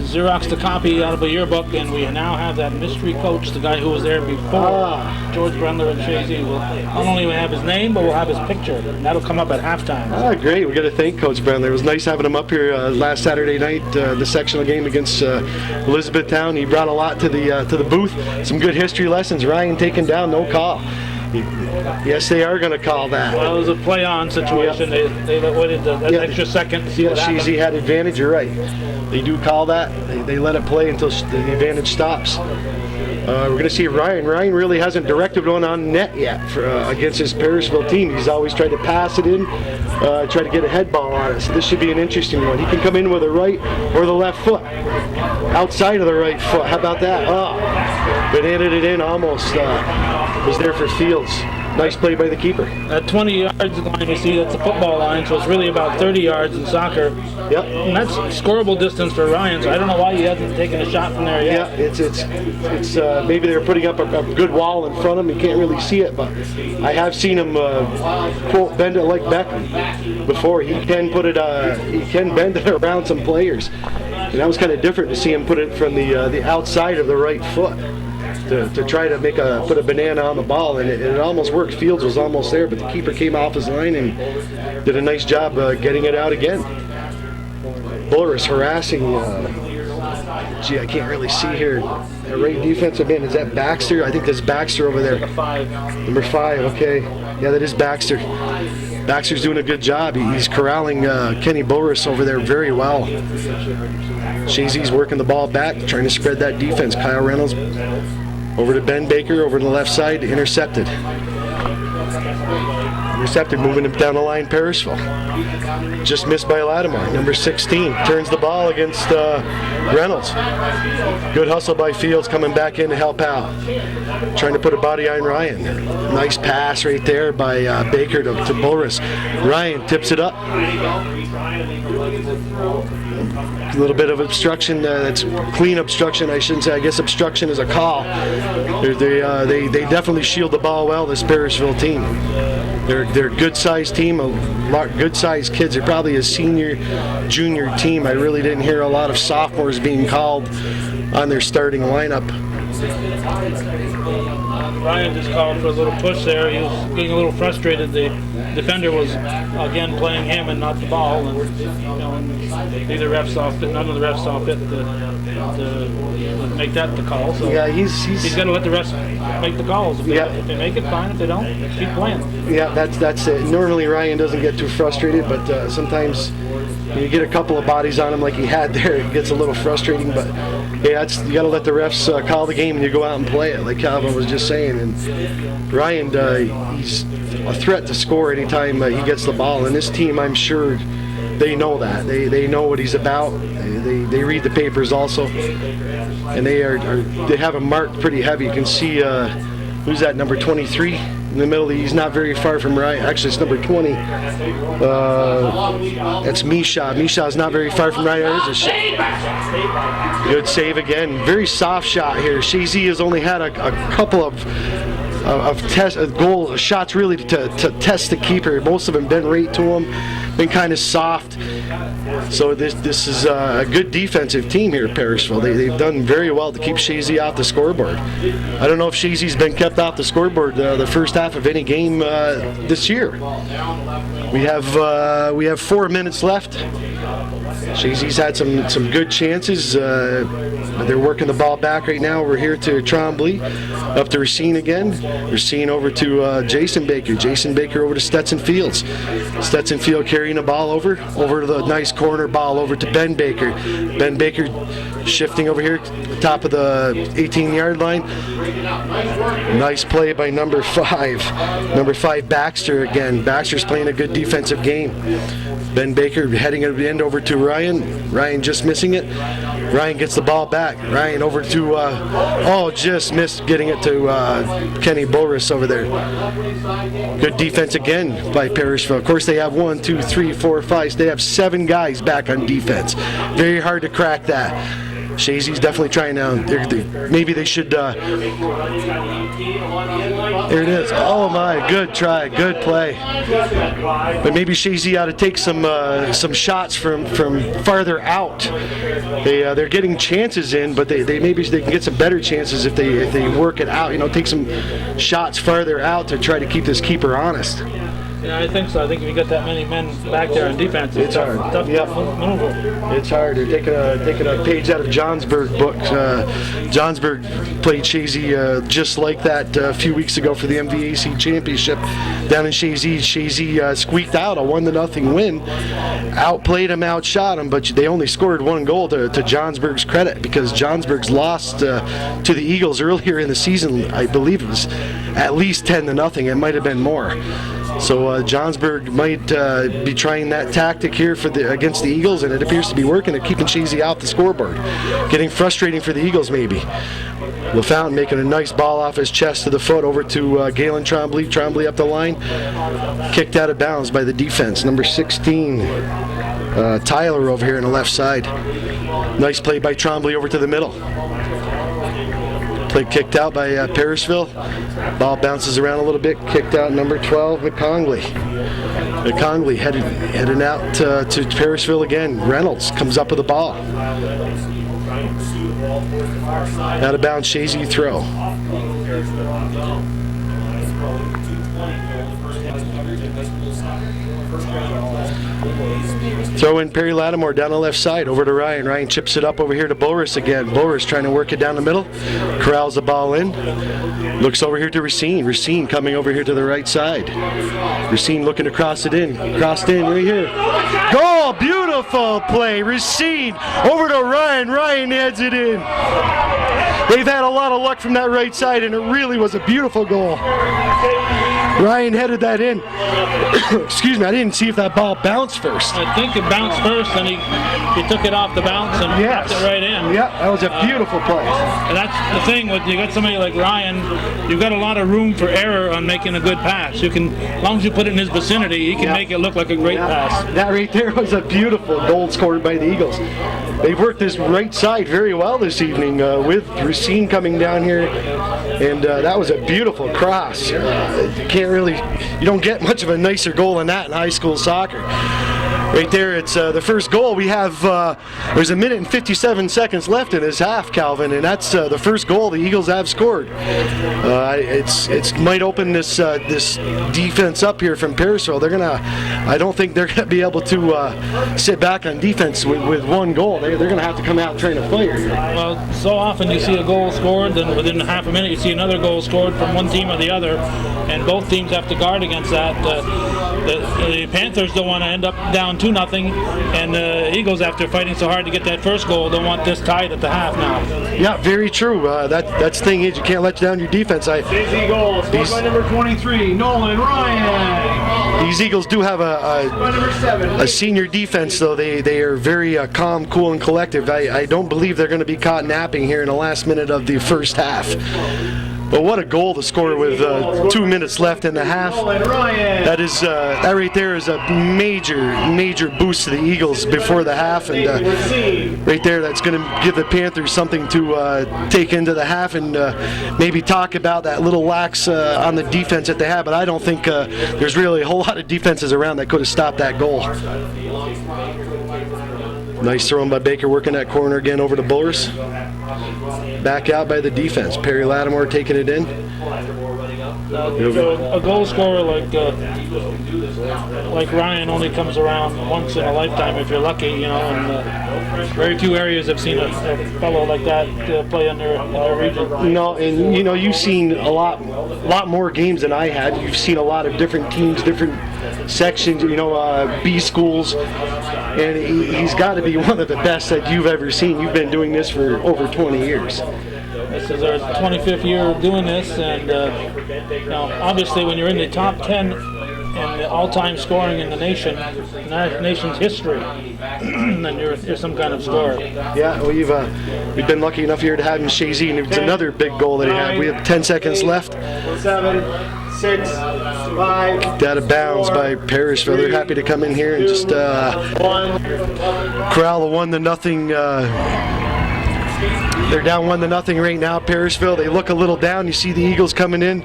Xeroxed a copy out of a yearbook, and we now have that mystery coach, the guy who was there before George Brendler and Chazy. We'll not only have his name, but we'll have his picture. And that'll come up at halftime. Great. We got to thank Coach Brendler. It was nice having him up here last Saturday night, the sectional game against Elizabethtown. He brought a lot to the booth. Some good history lessons. Ryan taken down, no call. Yes, they are going to call that. Well, it was a play-on situation. Yep. They waited that extra second to see what happened. Chazy had advantage. You're right. They do call that. They let it play until the advantage stops. We're going to see Ryan. Ryan really hasn't directed one on net yet against his Parishville team. He's always tried to pass it in, try to get a head ball on it. So this should be an interesting one. He can come in with the right or the left foot. Outside of the right foot. How about that? But handed it in almost. Was there for Fields. Nice play by the keeper. At 20 yards line, you see that's the football line, so it's really about 30 yards in soccer. Yep. And that's scoreable distance for Ryan, so I don't know why he hasn't taken a shot from there yet. Yeah, it's maybe they're putting up a good wall in front of him. You can't really see it, but I have seen him quote bend it like Beckham before. He can put it. He can bend it around some players, and that was kind of different to see him put it from the outside of the right foot. To try to put a banana on the ball, and it almost worked. Fields was almost there, but the keeper came off his line and did a nice job getting it out again. Bulris harassing. I can't really see here. The right defensive end, is that Baxter? I think that's Baxter over there. Number 5. Okay, yeah, that is Baxter. Baxter's doing a good job. He's corralling Kenny Bulris over there very well. Chazy's working the ball back, trying to spread that defense. Kyle Reynolds over to Ben Baker, over to the left side, intercepted. Moving him down the line, Parishville. Just missed by Lattimore. Number 16 turns the ball against Reynolds. Good hustle by Fields, coming back in to help out. Trying to put a body on Ryan. Nice pass right there by Baker to Bulris. Ryan tips it up. A little bit of obstruction. That's clean obstruction, I shouldn't say. I guess obstruction is a call. They definitely shield the ball well, this Parishville team. They're a good-sized team, good-sized kids. They're probably a senior, junior team. I really didn't hear a lot of sophomores being called on their starting lineup. Ryan just called for a little push there. He was getting a little frustrated. The defender was again playing him and not the ball, and neither refs saw fit. None of the refs saw fit to make that the call. So yeah, he's got to let the refs make the calls. If they make it, fine. If they don't, keep playing. Yeah, that's it. Normally Ryan doesn't get too frustrated, but sometimes you get a couple of bodies on him like he had there, it gets a little frustrating. But yeah, you got to let the refs call the game and you go out and play it, like Calvin was just saying. And Ryan, he's a threat to score anytime he gets the ball. And this team, I'm sure, they know that. They know what he's about. They read the papers also, and they have him marked pretty heavy. You can see Who's that? Number 23 in the middle. He's not very far from Ryan. Actually, it's number 20. That's Misha. Misha's not very far from Ryan. There's a shot. Good save again. Very soft shot here. Chazy has only had a couple of goal shots really to test the keeper. Most of them been right to him, been kind of soft. So this is a good defensive team here at Parishville. They've done very well to keep Chazy off the scoreboard. I don't know if Chazy's been kept off the scoreboard the first half of any game this year. We have 4 minutes left. Chazy's had some good chances. They're working the ball back right now. We're here to Trombley, up to Racine again. Racine over to Jason Baker. Jason Baker over to Stetson Fields. Stetson Field carrying the ball over to the nice corner ball over to Ben Baker. Ben Baker shifting over here, top of the 18-yard line. Nice play by number 5. Number 5, Baxter again. Baxter's playing a good defensive game. Ben Baker heading at the end over to Ryan. Ryan just missing it. Ryan gets the ball back. Ryan over to, just missed getting it to Kenny Boris over there. Good defense again by Parishville. Of course, they have 1, 2, 3, 4, 5. They have 7 guys back on defense. Very hard to crack that. Chazy's definitely trying now. Maybe they should. There it is. Oh my, good try, good play. But maybe Chazy ought to take some shots from farther out. They're getting chances in, but maybe they can get some better chances if they work it out. Take some shots farther out to try to keep this keeper honest. Yeah, I think so. I think if you got that many men back there on defense, it's hard. Tough yep. maneuver. It's hard. They're taking a page out of Johnsburg book. Johnsburg played Chazy just like that a few weeks ago for the MVAC championship down in Chazy. Chazy squeaked out a 1-0 win. Outplayed him, outshot him, but they only scored 1 goal to Johnsburg's credit, because Johnsburg's lost to the Eagles earlier in the season. I believe it was at least 10-0. It might have been more. So Johnsburg might be trying that tactic here against the Eagles, and it appears to be working at keeping Chazy off the scoreboard. Getting frustrating for the Eagles, maybe. LaFountain making a nice ball off his chest to the foot over to Galen Trombley. Trombley up the line. Kicked out of bounds by the defense. Number 16, Tyler over here on the left side. Nice play by Trombley over to the middle. Play kicked out by Parishville. Ball bounces around a little bit. Kicked out number 12, McCongley. McCongley heading out to Parishville again. Reynolds comes up with the ball. Out of bounds, Chazy throw. Throw in Perry Lattimore down the left side over to Ryan. Ryan chips it up over here to Boris again. Boris trying to work it down the middle. Corrals the ball in. Looks over here to Racine. Racine coming over here to the right side. Racine looking to cross it in. Crossed in right here. Goal! Beautiful play. Racine over to Ryan. Ryan heads it in. They've had a lot of luck from that right side, and it really was a beautiful goal. Ryan headed that in. Excuse me, I didn't see if that ball bounced first. I think it bounced first, and he took it off the bounce and yes. Put it right in. Yeah, that was a beautiful play. And that's the thing with you got somebody like Ryan, you've got a lot of room for error on making a good pass. You can, as long as you put it in his vicinity, he can make it look like a great pass. That right there was a beautiful goal scored by the Eagles. They've worked this right side very well this evening with Racine coming down here, and that was a beautiful cross. You don't get much of a nicer goal than that in high school soccer. Right there, it's the first goal. We have, there's 1 minute and 57 seconds left in this half, Calvin, and that's the first goal the Eagles have scored. It might open this defense up here from Parishville. I don't think they're gonna be able to sit back on defense with 1 goal. They're gonna have to come out trying to fight. Well, so often you see a goal scored, then within half a minute you see another goal scored from one team or the other, and both teams have to guard against that. The Panthers don't want to end up down 2-0, and the Eagles, after fighting so hard to get that first goal, don't want this tied at the half now. Yeah, very true. That's the thing is you can't let down your defense. Chazy goal, scored by number 23, Nolan Ryan. These Eagles do have a senior defense, though. They are very calm, cool, and collective. I don't believe they're going to be caught napping here in the last minute of the first half. But what a goal to score with 2 minutes left in the half. That is that right there is a major boost to the Eagles before the half, and right there that's going to give the Panthers something to take into the half, and maybe talk about that little lax on the defense that they have. But I don't think there's really a whole lot of defenses around that could have stopped that goal. Nice throw by Baker, working that corner again over to Bullers. Back out by the defense. Perry Lattimore taking it in. A goal scorer like Ryan only comes around once in a lifetime if you're lucky, you know, and very few areas have seen a fellow like that play in their region. No, and you know, you've seen a lot more games than I had. You've seen a lot of different teams, different sections, you know, B schools, and he's got to be one of the best that you've ever seen. You've been doing this for over 20 years. This is our 25th year of doing this, and you know, obviously when you're in the top 10 in the all-time scoring in the nation's history, then you're some kind of scorer. Yeah, we've been lucky enough here to have him Chazy, and it's another big goal that he had. We have 10 seconds left. 7, 6, 5. Kicked out of bounds by Parishville. They're happy to come in here and just corral a 1-0. They're down 1-0 right now, Parishville. They look a little down. You see the Eagles coming in.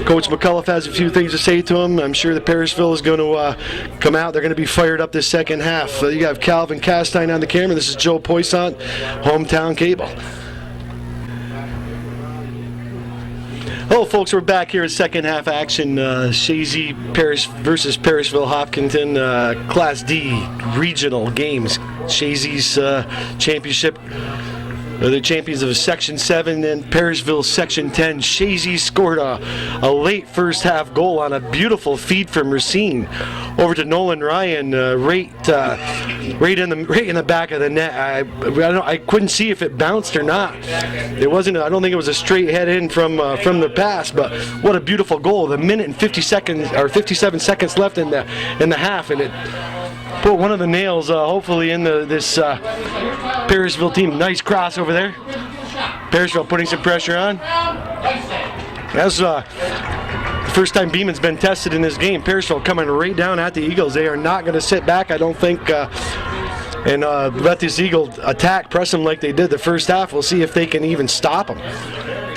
Coach McCullough has a few things to say to them. I'm sure that Parishville is going to come out. They're going to be fired up this second half. You have Calvin Castine on the camera. This is Joe Poissant, Hometown Cable. Hello, folks. We're back here at second half action. Chazy versus Parishville-Hopkinton, Class D regional games. Chazy's championship. They're the champions of Section 7 and Parishville Section 10. Chazy scored a late first half goal on a beautiful feed from Racine over to Nolan Ryan, right in the back of the net. I couldn't see if it bounced or not. It wasn't. I don't think it was a straight head in from the pass. But what a beautiful goal! The minute and 57 seconds left in the half, and it put one of the nails, hopefully, in this Parishville team. Nice cross over there. Parishville putting some pressure on. That's the first time Beeman's been tested in this game. Parishville coming right down at the Eagles. They are not going to sit back, I don't think, and let this Eagle attack, press them like they did the first half. We'll see if they can even stop them.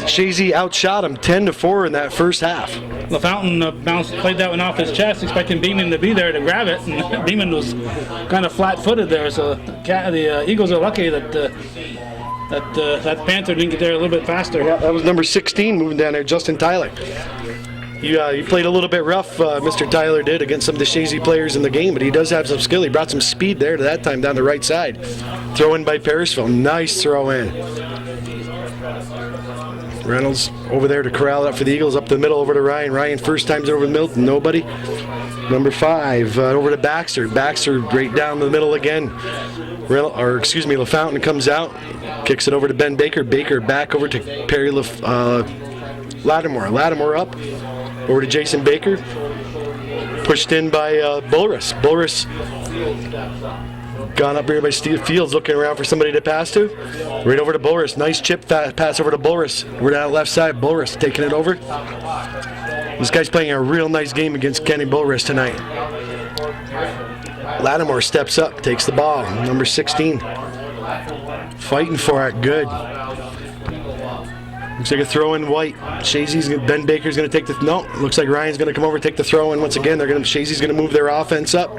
Chazy outshot him 10-4 in that first half. LaFountain played that one off his chest, expecting Beeman to be there to grab it, and Beeman was kind of flat-footed there. So the Eagles are lucky that that Panther didn't get there a little bit faster. Yeah, that was number 16 moving down there, Justin Tyler. He played a little bit rough, Mr. Tyler did, against some of the Chazy players in the game, but he does have some skill. He brought some speed there to that time down the right side. Throw in by Parishville. Nice throw in. Reynolds over there to corral it up for the Eagles, up the middle over to Ryan. Ryan first time's over the middle, nobody. Number 5 over to Baxter. Baxter right down the middle again. LaFountain comes out, kicks it over to Ben Baker. Baker back over to Perry Lattimore. Lattimore up over to Jason Baker. Pushed in by Bullris. Bullris gone up here by Steve Fields, looking around for somebody to pass to. Right over to Bullris. Nice chip pass over to Bullris. We're down left side. Bullris taking it over. This guy's playing a real nice game against Kenny Bullris tonight. Lattimore steps up, takes the ball. Number 16. Fighting for it. Good. Looks like a throw in White. Ben Baker's going to take the... No, looks like Ryan's going to come over and take the throw in once again. Chazy's going to move their offense up.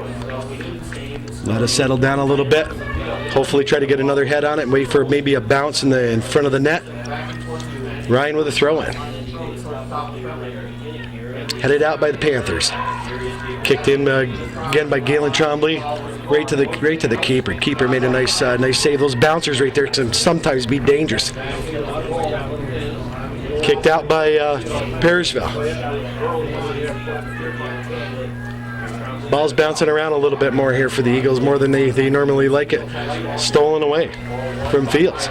Let us settle down a little bit. Hopefully try to get another head on it and wait for maybe a bounce in front of the net. Ryan with a throw in. Headed out by the Panthers. Kicked in again by Galen Trombley. Right to the keeper. Keeper made a nice save. Those bouncers right there can sometimes be dangerous. Kicked out by Parishville. Ball's bouncing around a little bit more here for the Eagles, more than they normally like it. Stolen away from Fields.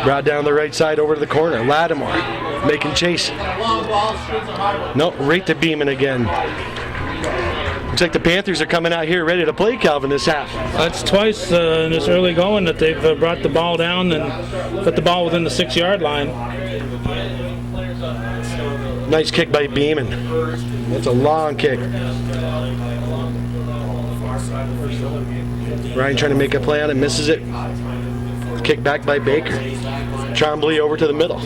Brought down the right side over to the corner. Lattimore making chase. No, right to Beeman again. Looks like the Panthers are coming out here ready to play, Calvin, this half. That's twice in this early going that they've brought the ball down and put the ball within the 6-yard line. Nice kick by Beeman. That's a long kick. Ryan trying to make a play on it, misses it. Kick back by Baker. Trombley over to the middle.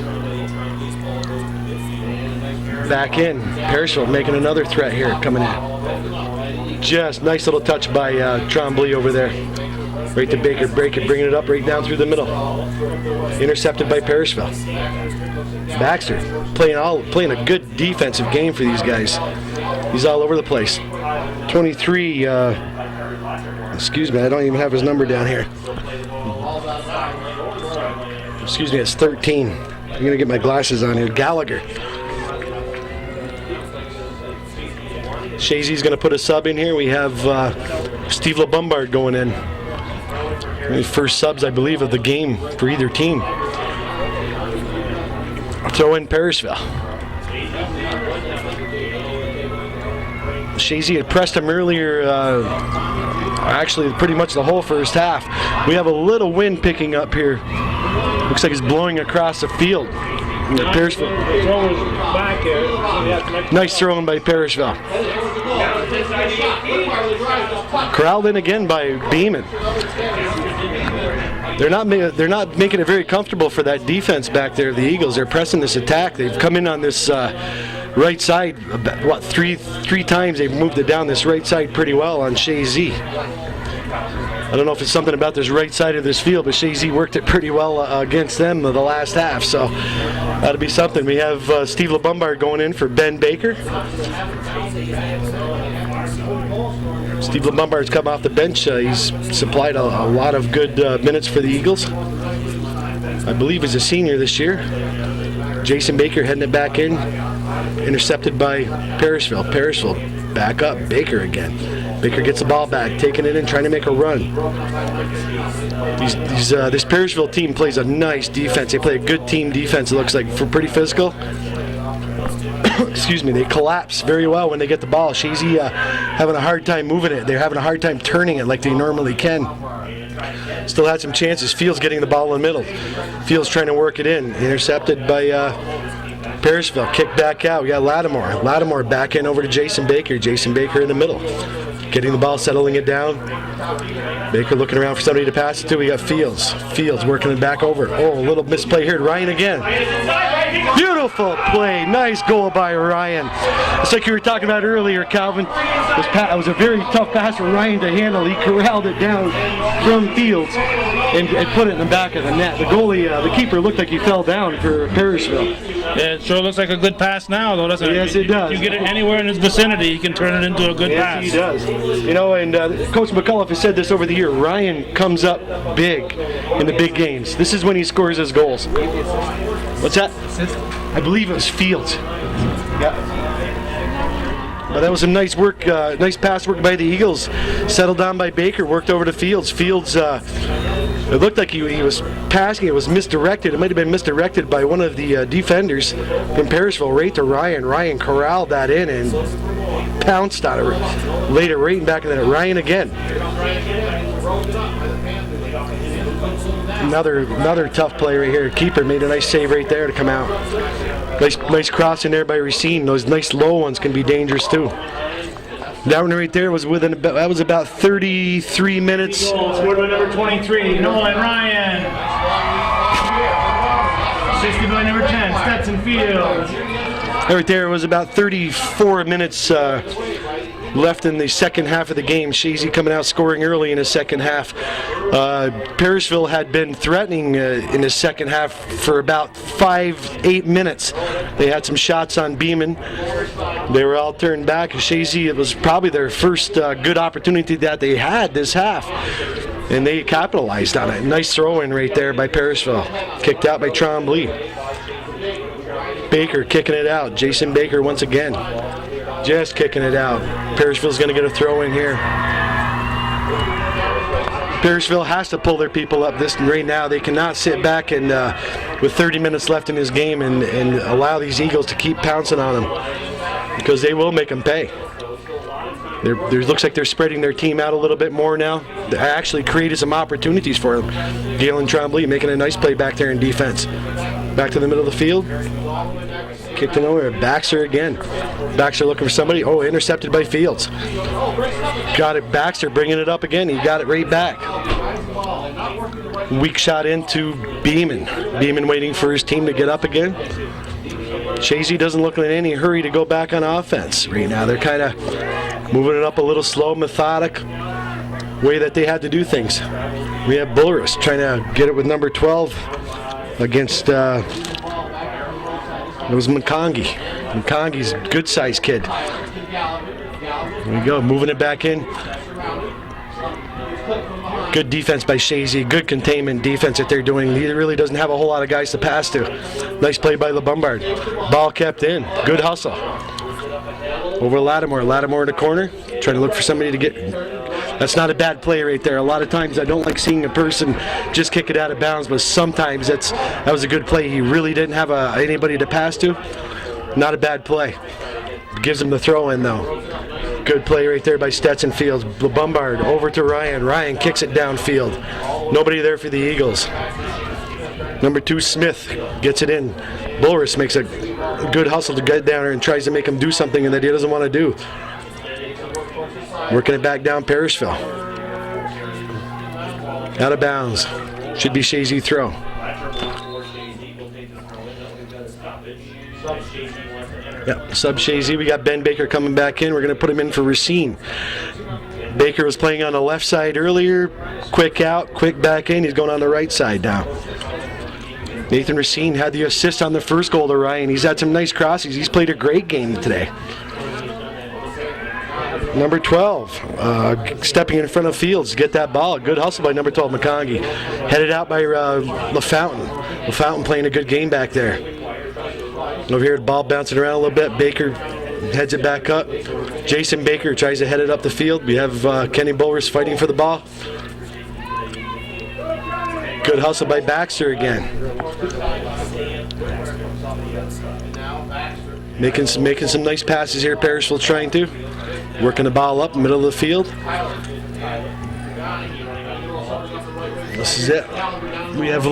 Back in. Parishville making another threat here, coming in. Just nice little touch by Trombley over there. Right to Baker, bringing it up right down through the middle. Intercepted by Parishville. Baxter playing a good defensive game for these guys. He's all over the place. 23, excuse me, I don't even have his number down here. Excuse me, it's 13. I'm going to get my glasses on here. Gallagher. Chazy's going to put a sub in here. We have Steve LeBombard going in. The first subs, I believe, of the game for either team. Throw in Parishville. Chazy had pressed him earlier, actually pretty much the whole first half. We have a little wind picking up here. Looks like it's blowing across the field. Parishville. Nice throw in by Parishville. Corralled in again by Beeman. They're not making it very comfortable for that defense back there. The Eagles, they're pressing this attack. They've come in on this right side. What, three times they've moved it down this right side pretty well on Chazy. I don't know if it's something about this right side of this field, but Chazy worked it pretty well against them the last half, so that'll be something. We have Steve LeBombard going in for Ben Baker. Steve LeBombard's come off the bench. He's supplied a lot of good minutes for the Eagles. I believe he's a senior this year. Jason Baker heading it back in. Intercepted by Parishville. Parishville back up. Baker again. Baker gets the ball back, taking it in, trying to make a run. This Parishville team plays a nice defense. They play a good team defense, it looks like, for pretty physical. Excuse me, they collapse very well when they get the ball. Chazy having a hard time moving it. They're having a hard time turning it like they normally can. Still had some chances. Fields getting the ball in the middle. Fields trying to work it in. Intercepted by Parishville. Kick back out. We got Lattimore. Lattimore back in over to Jason Baker. Jason Baker in the middle. Getting the ball, settling it down. Baker looking around for somebody to pass it to. We got Fields. Fields working it back over. Oh, a little misplay here. Ryan again. Beautiful play. Nice goal by Ryan. It's like you were talking about earlier, Calvin. It was a very tough pass for Ryan to handle. He corralled it down from Fields and put it in the back of the net. The goalie, the keeper, looked like he fell down for Parishville. Yeah, it sure looks like a good pass now, though, doesn't it? Yes, it does. If you get it anywhere in his vicinity, he can turn it into a good pass. Yes, he does. You know, and Coach McCullough has said this over the year. Ryan comes up big in the big games. This is when he scores his goals. What's that? I believe it was Fields. Yeah. But that was some nice work, nice pass work by the Eagles. Settled down by Baker, worked over to Fields. Fields, it looked like he was passing. It was misdirected. It might have been misdirected by one of the defenders from Parishville right to Ryan. Ryan corralled that in and pounced on it. Laid it right back in the net. Ryan again. Another tough play right here. Keeper made a nice save right there to come out. Nice cross in there by Racine. Those nice low ones can be dangerous too. That one right there was that was about 33 minutes. Scored by number 23, Nolan Ryan. 60 by number 10, Stetson Fields. Right there was about 34 minutes left in the second half of the game. Chazy coming out scoring early in the second half. Parishville had been threatening in the second half for about 5-8 minutes. They had some shots on Beeman. They were all turned back. Chazy, it was probably their first good opportunity that they had this half, and they capitalized on it. Nice throw-in right there by Parishville. Kicked out by Trombley. Baker kicking it out. Jason Baker once again. Just kicking it out. Parishville's going to get a throw in here. Parishville has to pull their people up this right now. They cannot sit back and with 30 minutes left in this game and allow these Eagles to keep pouncing on them, because they will make them pay. There looks like they're spreading their team out a little bit more now. They actually created some opportunities for them. Galen Trombley making a nice play back there in defense. Back to the middle of the field. kicked it over. Baxter again. Baxter looking for somebody. Oh, intercepted by Fields. Got it. Baxter bringing it up again. He got it right back. Weak shot into Beeman. Beeman waiting for his team to get up again. Chazy doesn't look in any hurry to go back on offense right now. They're kind of moving it up a little slow, methodic way that they had to do things. We have Bullerus trying to get it with number 12 against it was McCongie. McCongie's a good-sized kid. There we go, moving it back in. Good defense by Chazy, good containment defense that they're doing. He really doesn't have a whole lot of guys to pass to. Nice play by LeBombard. Ball kept in, good hustle. Over Lattimore, Lattimore in the corner, trying to look for somebody to get. That's not a bad play right there. A lot of times I don't like seeing a person just kick it out of bounds, but sometimes that was a good play. He really didn't have anybody to pass to. Not a bad play. Gives him the throw in though. Good play right there by Stetson Fields. LeBombard over to Ryan. Ryan kicks it downfield. Nobody there for the Eagles. Number 2, Smith gets it in. Bullerus makes a good hustle to get down there and tries to make him do something that he doesn't want to do. Working it back down Parishville. Out of bounds. Should be Chazy throw. Yep, sub Chazy. We got Ben Baker coming back in. We're going to put him in for Racine. Baker was playing on the left side earlier. Quick out, quick back in. He's going on the right side now. Nathan Racine had the assist on the first goal to Ryan. He's had some nice crosses. He's played a great game today. Number 12, stepping in front of Fields to get that ball. Good hustle by number 12, McCongie. Headed out by LaFountain. LaFountain playing a good game back there. Over here, the ball bouncing around a little bit. Baker heads it back up. Jason Baker tries to head it up the field. We have Kenny Bullerus fighting for the ball. Good hustle by Baxter again. Making some nice passes here. Parishville trying to. Working the ball up, middle of the field. This is it. We have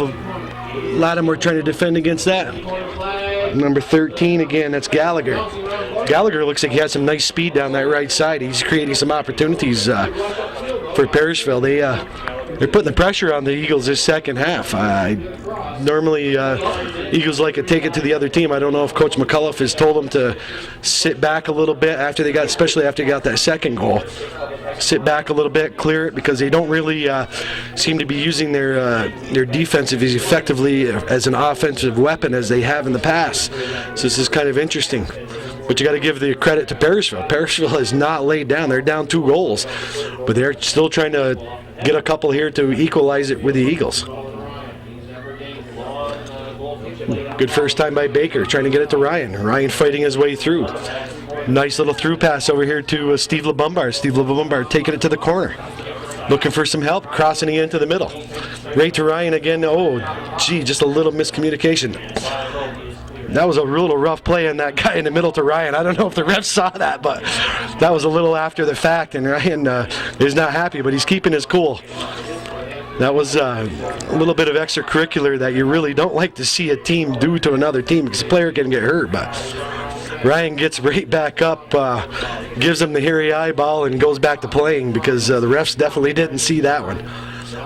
Lattimore trying to defend against that. Number 13 again, that's Gallagher. Gallagher looks like he has some nice speed down that right side. He's creating some opportunities for Parishville. They're putting the pressure on the Eagles this second half. Normally, Eagles like to take it to the other team. I don't know if Coach McCullough has told them to sit back a little bit especially after they got that second goal. Sit back a little bit, clear it, because they don't really seem to be using their defensive as effectively as an offensive weapon as they have in the past. So this is kind of interesting. But you got to give the credit to Parishville. Parishville has not laid down. They're down 2 goals, but they're still trying to get a couple here to equalize it with the Eagles. Good first time by Baker, trying to get it to Ryan. Ryan fighting his way through. Nice little through pass over here to Steve LeBombard. Steve LeBombard taking it to the corner. Looking for some help, crossing it into the middle. Right to Ryan again. Oh, gee, just a little miscommunication. That was a little rough play on that guy in the middle to Ryan. I don't know if the refs saw that, but that was a little after the fact, and Ryan is not happy, but he's keeping his cool. That was a little bit of extracurricular that you really don't like to see a team do to another team because a player can get hurt, but Ryan gets right back up, gives him the hairy eyeball, and goes back to playing because the refs definitely didn't see that one.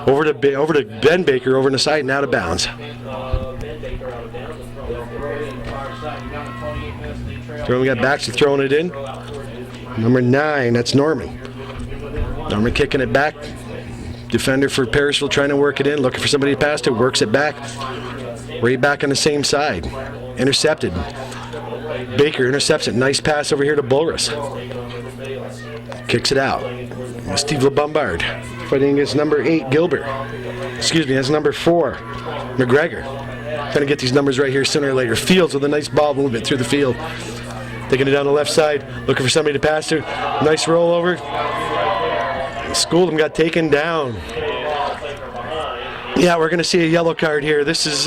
Over to Ben Baker, over on the side and out of bounds. We got Baxter throwing it in. Number 9, that's Norman. Norman kicking it back. Defender for Parishville trying to work it in, looking for somebody to pass to, works it back. Right back on the same side. Intercepted. Baker intercepts it. Nice pass over here to Bullerus. Kicks it out. Steve LeBombard fighting against number 8, Gilbert. Excuse me, that's number 4, McGregor. Trying to get these numbers right here sooner or later. Fields with a nice ball movement through the field. Taking it down the left side, looking for somebody to pass to. Nice rollover. Schooldham got taken down. Yeah, we're going to see a yellow card here. This is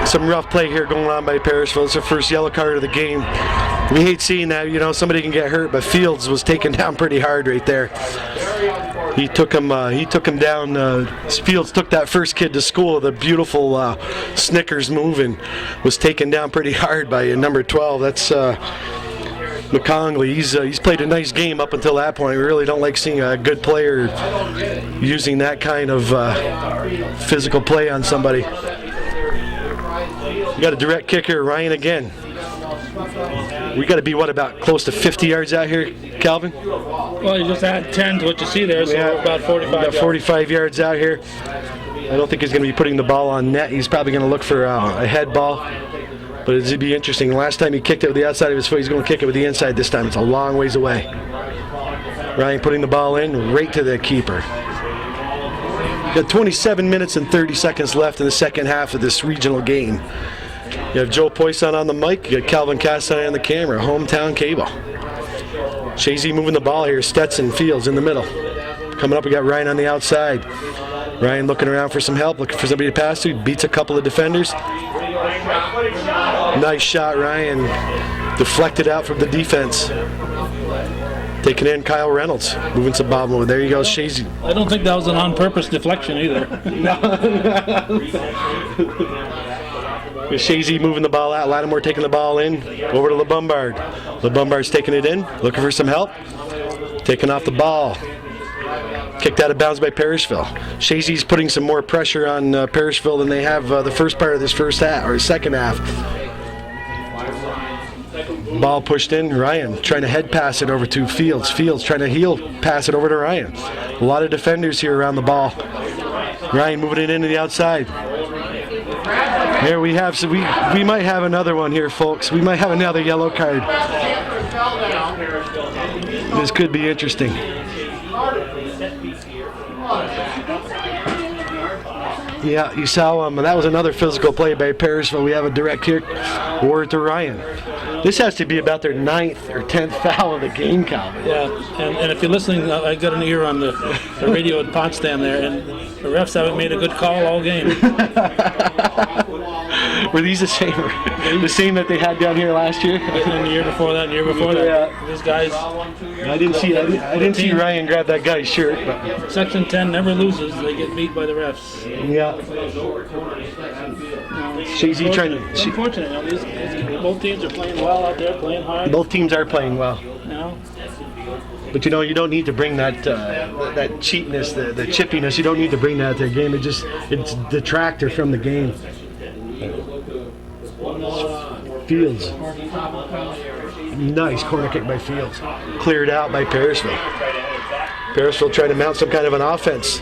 some rough play here going on by Parishville. It's the first yellow card of the game. We hate seeing that, somebody can get hurt, but Fields was taken down pretty hard right there. He took him down. Fields took that first kid to school with a beautiful Snickers move and was taken down pretty hard by number 12. That's McCongley. He's played a nice game up until that point. We really don't like seeing a good player using that kind of physical play on somebody. We got a direct kicker, Ryan again. We got to be, about close to 50 yards out here, Calvin? Well, you just add 10 to what you see there, so about 45 yards. 45 yards out here. I don't think he's going to be putting the ball on net. He's probably going to look for a head ball. But it'd be interesting. Last time he kicked it with the outside of his foot, he's going to kick it with the inside this time. It's a long ways away. Ryan putting the ball in right to the keeper. Got 27 minutes and 30 seconds left in the second half of this regional game. You have Joe Poisson on the mic. You got Calvin Castanet on the camera. Hometown Cable. Chazy moving the ball here. Stetson, Fields in the middle. Coming up, we got Ryan on the outside. Ryan looking around for some help, looking for somebody to pass to. Beats a couple of defenders. Nice shot, Ryan. Deflected out from the defense. Taking in Kyle Reynolds. Moving some bomb over. There you go, Chazy. I don't think that was an on-purpose deflection either. Chazy moving the ball out. Lattimore taking the ball in. Over to LeBombard. LeBombard's taking it in. Looking for some help. Taking off the ball. Kicked out of bounds by Parishville. Chazy's putting some more pressure on Parishville than they have the first part of this first half or second half. Ball pushed in. Ryan trying to head pass it over to Fields. Fields trying to heel pass it over to Ryan. A lot of defenders here around the ball. Ryan moving it into the outside. Here we have, so we might have another one here, folks. We might have another yellow card. This could be interesting. Yeah, you saw that was another physical play by Parishville. We have a direct kick over to Ryan. This has to be about their 9th or 10th foul of the game, Calvin. Yeah, and if you're listening, I got an ear on the radio at Potsdam there, and the refs haven't made a good call all game. Were these the same that they had down here last year? And the year before that, and the year before that. Yeah. These guys. I didn't see Ryan grab that guy's shirt. But. Section 10 never loses. They get beat by the refs. Yeah. Chazy trying to. It's unfortunate. Both teams are playing well out there, playing hard. Both teams are playing well. No. But you don't need to bring that that cheapness, the chippiness. You don't need to bring that to a game. It's detractor from the game. Fields. Nice corner kick by Fields. Cleared out by Parishville. Parishville trying to mount some kind of an offense.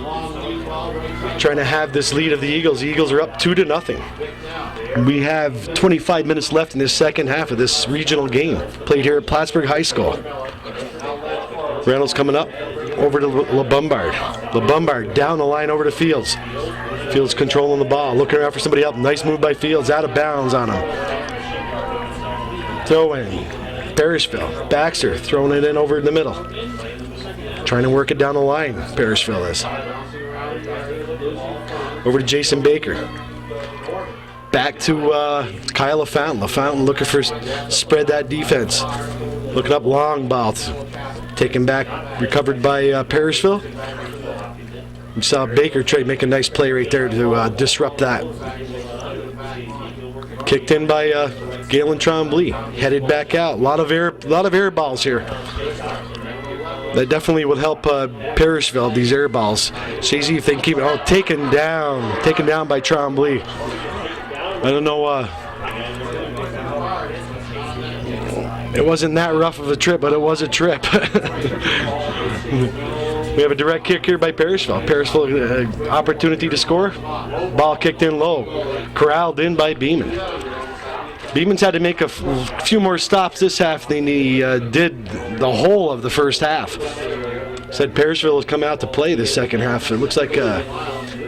Trying to have this lead of the Eagles. The Eagles are up 2-0. We have 25 minutes left in this second half of this regional game. Played here at Plattsburgh High School. Reynolds coming up over to LeBombard. LeBombard down the line over to Fields. Fields controlling the ball, looking around for somebody else. Nice move by Fields, out of bounds on him. Throw in. Parishville. Baxter throwing it in over in the middle. Trying to work it down the line, Parishville is. Over to Jason Baker. Back to Kyle LaFountain. LaFountain looking for spread that defense. Looking up long ball. Taken back, recovered by Parishville. We saw Baker try to make a nice play right there to disrupt that. Kicked in by Galen Trombley. Headed back out. A lot of air balls here. That definitely would help Parishville, these air balls. Chazy, if they can keep it. Oh, taken down by Trombley. I don't know. It wasn't that rough of a trip, but it was a trip. We have a direct kick here by Parishville. Parishville, opportunity to score. Ball kicked in low. Corralled in by Beeman. Beeman's had to make a few more stops this half than he did the whole of the first half. Said Parishville has come out to play this second half. It looks like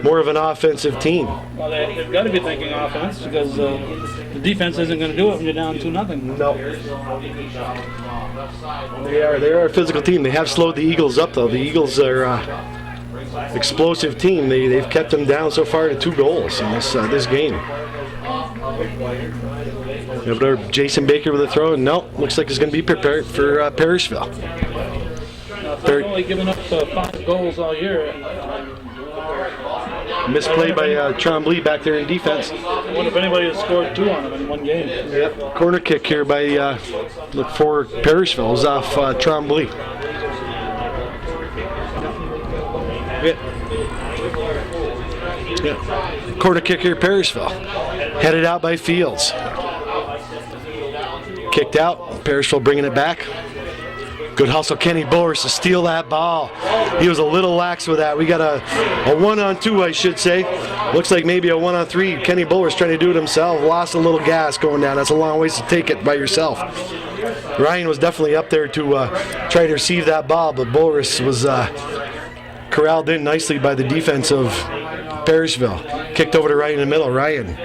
more of an offensive team. Well, they've got to be thinking offense because the defense isn't going to do it when you're down 2-0. No. They are a physical team. They have slowed the Eagles up, though. The Eagles are explosive team. They've kept them down so far to 2 goals in this game. Jason Baker with a throw. No, looks like it's going to be prepared for Parishville. They've only given up 5 goals all year. Misplay by Trombley back there in defense. I wonder if anybody has scored 2 on them in one game. Yep. Corner kick here by for Parishville is off Trombley. Yeah. Corner kick here, Parishville. Headed out by Fields. Kicked out. Parishville bringing it back. Good hustle, Kenny Boris, to steal that ball. He was a little lax with that. We got a 1-on-2, I should say. Looks like maybe a 1-on-3. Kenny Boris trying to do it himself. Lost a little gas going down. That's a long ways to take it by yourself. Ryan was definitely up there to try to receive that ball, but Boris was corralled in nicely by the defense of Parishville. Kicked over to Ryan in the middle. Ryan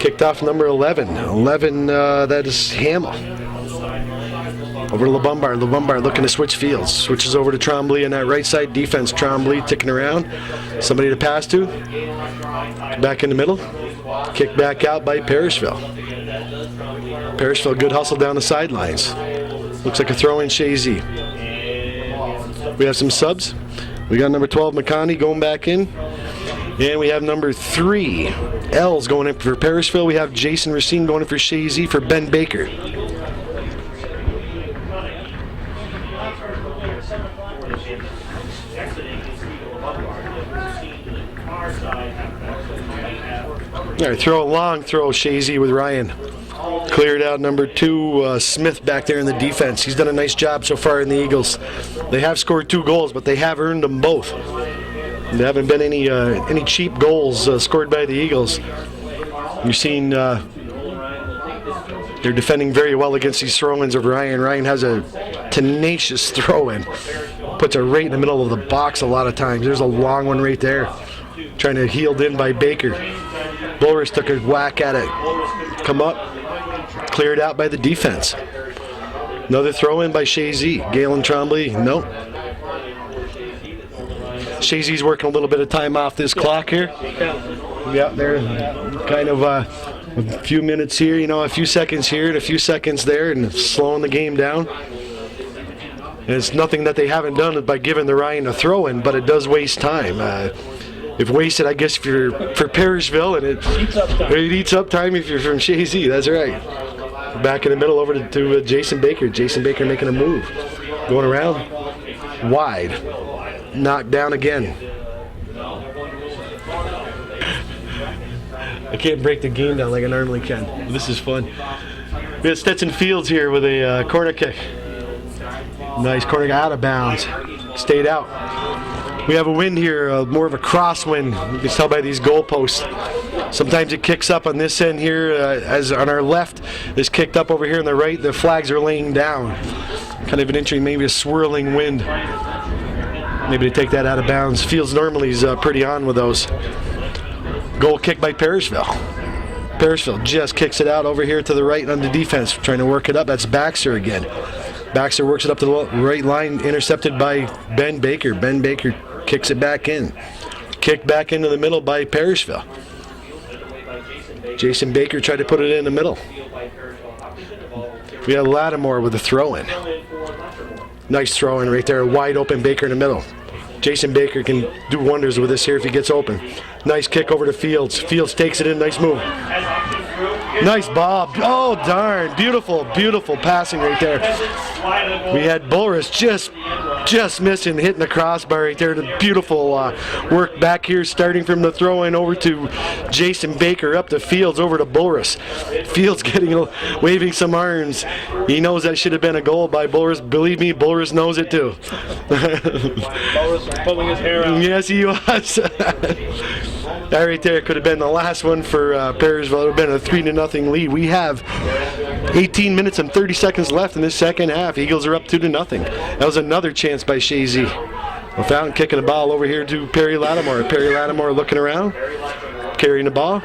kicked off number 11. 11, that is Hamill. Over to LeBombard. LeBombard looking to switch fields. Switches over to Trombley in that right side defense. Trombley ticking around. Somebody to pass to. Back in the middle. Kick back out by Parishville. Parishville, good hustle down the sidelines. Looks like a throw in Chazy. We have some subs. We got number 12 McConaughey going back in. And we have number 3 L's going in for Parishville. We have Jason Racine going in for Chazy for Ben Baker. All right, throw a long throw, Chazy with Ryan. Cleared out number 2, Smith back there in the defense. He's done a nice job so far in the Eagles. They have scored 2 goals, but they have earned them both. There haven't been any cheap goals scored by the Eagles. You've seen they're defending very well against these throw-ins of Ryan. Ryan has a tenacious throw-in. Puts it right in the middle of the box a lot of times. There's a long one right there. Trying to heeled in by Baker. Boris took a whack at it. Come up. Cleared out by the defense. Another throw-in by Chazy. Galen Trombley, nope. Chazy's working a little bit of time off this clock here. Yeah, they're kind of a few minutes here, a few seconds here and a few seconds there, and slowing the game down. And it's nothing that they haven't done by giving the Ryan a throw-in, but it does waste time. If wasted, I guess, if you're for Parishville, and it eats up time if you're from Chazy. That's right. Back in the middle over to Jason Baker. Jason Baker making a move. Going around. Wide. Knocked down again. I can't break the game down like I normally can. This is fun. We have Stetson Fields here with a corner kick. Nice corner out of bounds. Stayed out. We have a wind here, more of a crosswind. You can tell by these goalposts. Sometimes it kicks up on this end here, as on our left, it's kicked up over here on the right. The flags are laying down. Kind of an interesting, maybe a swirling wind. Maybe to take that out of bounds. Fields normally is pretty on with those. Goal kick by Parishville. Parishville just kicks it out over here to the right on the defense, trying to work it up. That's Baxter again. Baxter works it up to the right line, intercepted by Ben Baker. Ben Baker kicks it back in. Kicked back into the middle by Parishville. Jason Baker tried to put it in the middle. We have Lattimore with a throw-in. Nice throw-in right there. Wide open Baker in the middle. Jason Baker can do wonders with this here if he gets open. Nice kick over to Fields. Fields takes it in. Nice move. Nice ball. Oh, darn. Beautiful, beautiful passing right there. We had Boris just missing, hitting the crossbar right there. The beautiful work back here, starting from the throw-in over to Jason Baker, up to Fields, over to Boris. Fields waving some arms. He knows that should have been a goal by Boris. Believe me, Boris knows it too. Boris was pulling his hair out. Yes, he was. That right there could have been the last one for Parishville. It would have been a 3-0 lead. We have 18 minutes and 30 seconds left in this second half. Eagles are up 2-0. That was another chance by Chazy. Fountain kicking the ball over here to Perry Lattimore. Perry Lattimore looking around, carrying the ball.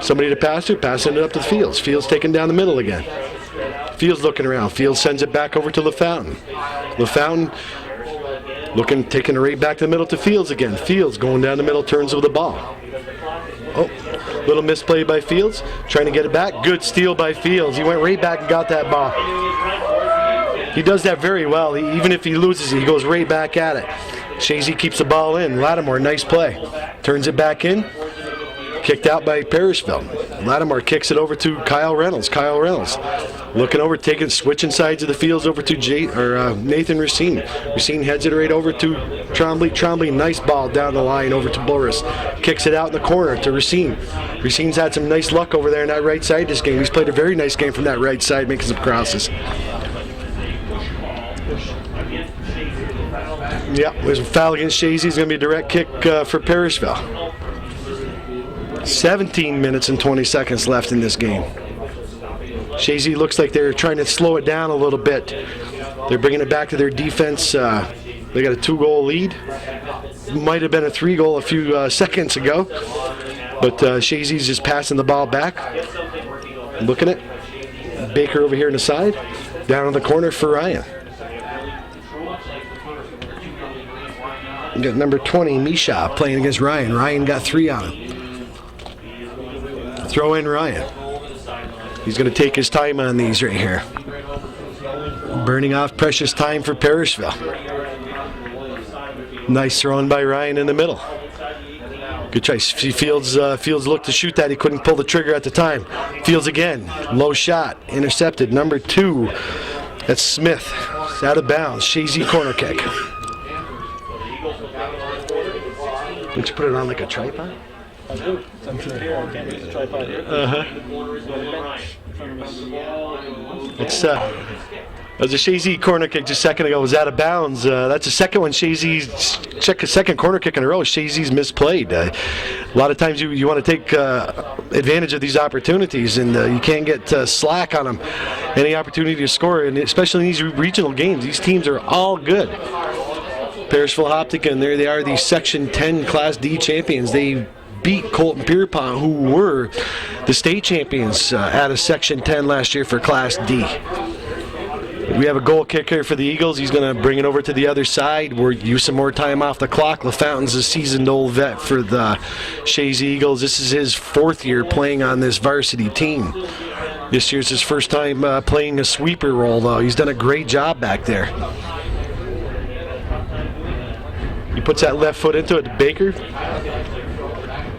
Somebody to pass to, passing it up to Fields. Fields taking down the middle again. Fields looking around. Fields sends it back over to LaFountain. LaFountain taking it right back to the middle to Fields again. Fields going down the middle, turns with the ball. Oh, little misplay by Fields. Trying to get it back. Good steal by Fields. He went right back and got that ball. He does that very well. Even if he loses, he goes right back at it. Chazy keeps the ball in. Lattimore, nice play. Turns it back in. Kicked out by Parishville. Lattimore kicks it over to Kyle Reynolds. Kyle Reynolds looking over, switching sides of the fields over to Nathan Racine. Racine heads it right over to Trombley. Trombley, nice ball down the line over to Boris. Kicks it out in the corner to Racine. Racine's had some nice luck over there in that right side this game. He's played a very nice game from that right side, making some crosses. Yep, there's a foul against Chazy. It's going to be a direct kick for Parishville. 17 minutes and 20 seconds left in this game. Chazy looks like they're trying to slow it down a little bit. They're bringing it back to their defense. They got a 2-goal lead. Might have been a 3-goal a few seconds ago. But Chazy's just passing the ball back. Looking at Baker over here on the side. Down in the corner for Ryan. You got number 20, Misha, playing against Ryan. Ryan got 3 on him. Throw in Ryan. He's going to take his time on these right here. Burning off precious time for Parishville. Nice throw by Ryan in the middle. Good try. Fields looked to shoot that. He couldn't pull the trigger at the time. Fields again. Low shot. Intercepted. Number 2. That's Smith. It's out of bounds. Chazy corner kick. Did you put it on like a tripod? I do. I'm sure here. I can't use the tripod here. It's that was a Chazy corner kick just a second ago. It was out of bounds. That's the second one. Chazy's second corner kick in a row. Chazy's misplayed. A lot of times you want to take advantage of these opportunities, and you can't get slack on them. Any opportunity to score, and especially in these regional games, these teams are all good. Parishville-Hopkinton, there they are, the Section 10 Class D champions. They beat Colton Pierpont, who were the state champions out of Section 10 last year for Class D. We have a goal kicker for the Eagles. He's going to bring it over to the other side. We'll use some more time off the clock. LaFountain's a seasoned old vet for the Chazy Eagles. This is his 4th year playing on this varsity team. This year's his first time playing a sweeper role, though. He's done a great job back there. He puts that left foot into it. Baker.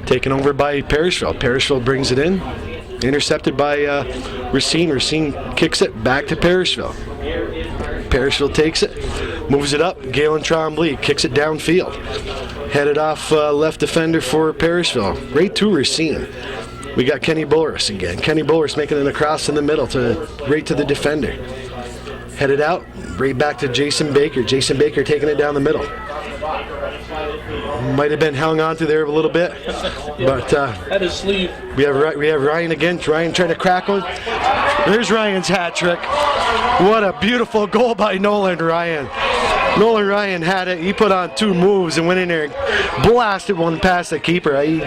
Taken over by Parishville. Parishville brings it in. Intercepted by Racine. Racine kicks it back to Parishville. Parishville takes it. Moves it up. Galen Trombley kicks it downfield. Headed off left defender for Parishville. Right to Racine. We got Kenny Boris again. Kenny Boris making it across in the middle right to the defender. Headed out. Right back to Jason Baker. Jason Baker taking it down the middle. Might have been hung on to there a little bit, but At his sleeve. we have Ryan again. Ryan trying to crack one. There's Ryan's hat trick. What a beautiful goal by Nolan Ryan. Nolan Ryan had it. He put on 2 moves and went in there and blasted one past the keeper. He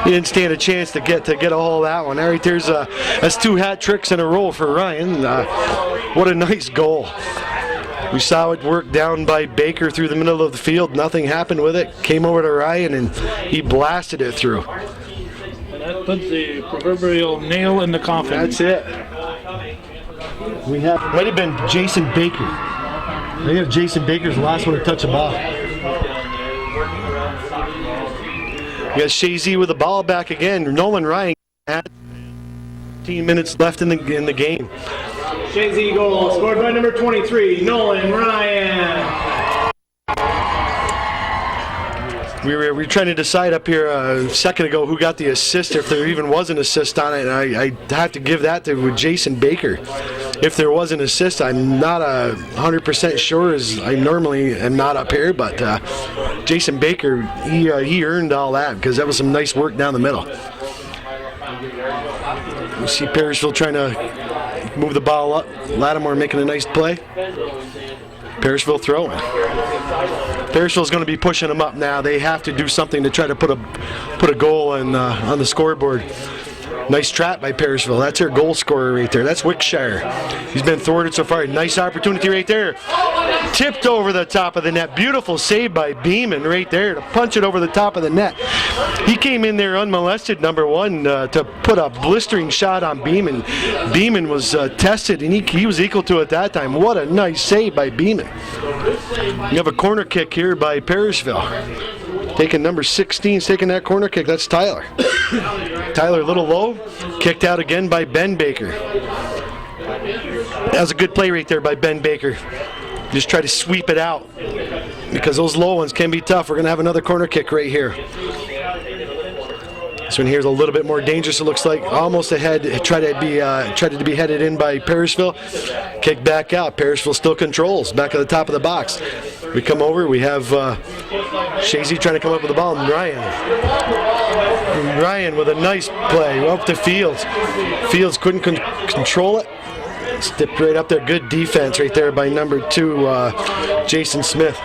didn't stand a chance to get a hold of that one. All right, that's 2 hat tricks in a row for Ryan. What a nice goal. We saw it work down by Baker through the middle of the field. Nothing happened with it. Came over to Ryan and he blasted it through. And that puts the proverbial nail in the coffin. That's it. Might have been Jason Baker. They have Jason Baker's the last one to touch the ball. We got Chazy with the ball back again. Nolan Ryan had 15 minutes left in the game. Chazy goal scored by number 23, Nolan Ryan. We were trying to decide up here a second ago who got the assist, if there even was an assist on it, and I have to give that to Jason Baker. If there was an assist, I'm not 100% sure, as I normally am not up here, but Jason Baker, he earned all that, because that was some nice work down the middle. You see Parishville trying to move the ball up. Lattimore making a nice play. Parishville throwing. Parishville's going to be pushing them up now. They have to do something to try to put a goal on the scoreboard. Nice trap by Parishville. That's their goal scorer right there. That's Wickshire. He's been thwarted so far. Nice opportunity right there. Tipped over the top of the net. Beautiful save by Beeman right there to punch it over the top of the net. He came in there unmolested, number one, to put a blistering shot on Beeman. Beeman was tested, and he was equal to it that time. What a nice save by Beeman. You have a corner kick here by Parishville. Taking number 16, taking that corner kick. That's Tyler. Tyler a little low. Kicked out again by Ben Baker. That was a good play right there by Ben Baker. Just try to sweep it out because those low ones can be tough. We're going to have another corner kick right here. This one here is a little bit more dangerous. It looks like almost ahead. Tried to be headed in by Parishville. Kick back out. Parishville still controls. Back at the top of the box. We come over. We have Chazy trying to come up with the ball. And Ryan with a nice play up to Fields. Fields couldn't control it. Stepped right up there. Good defense right there by number 2, Jason Smith.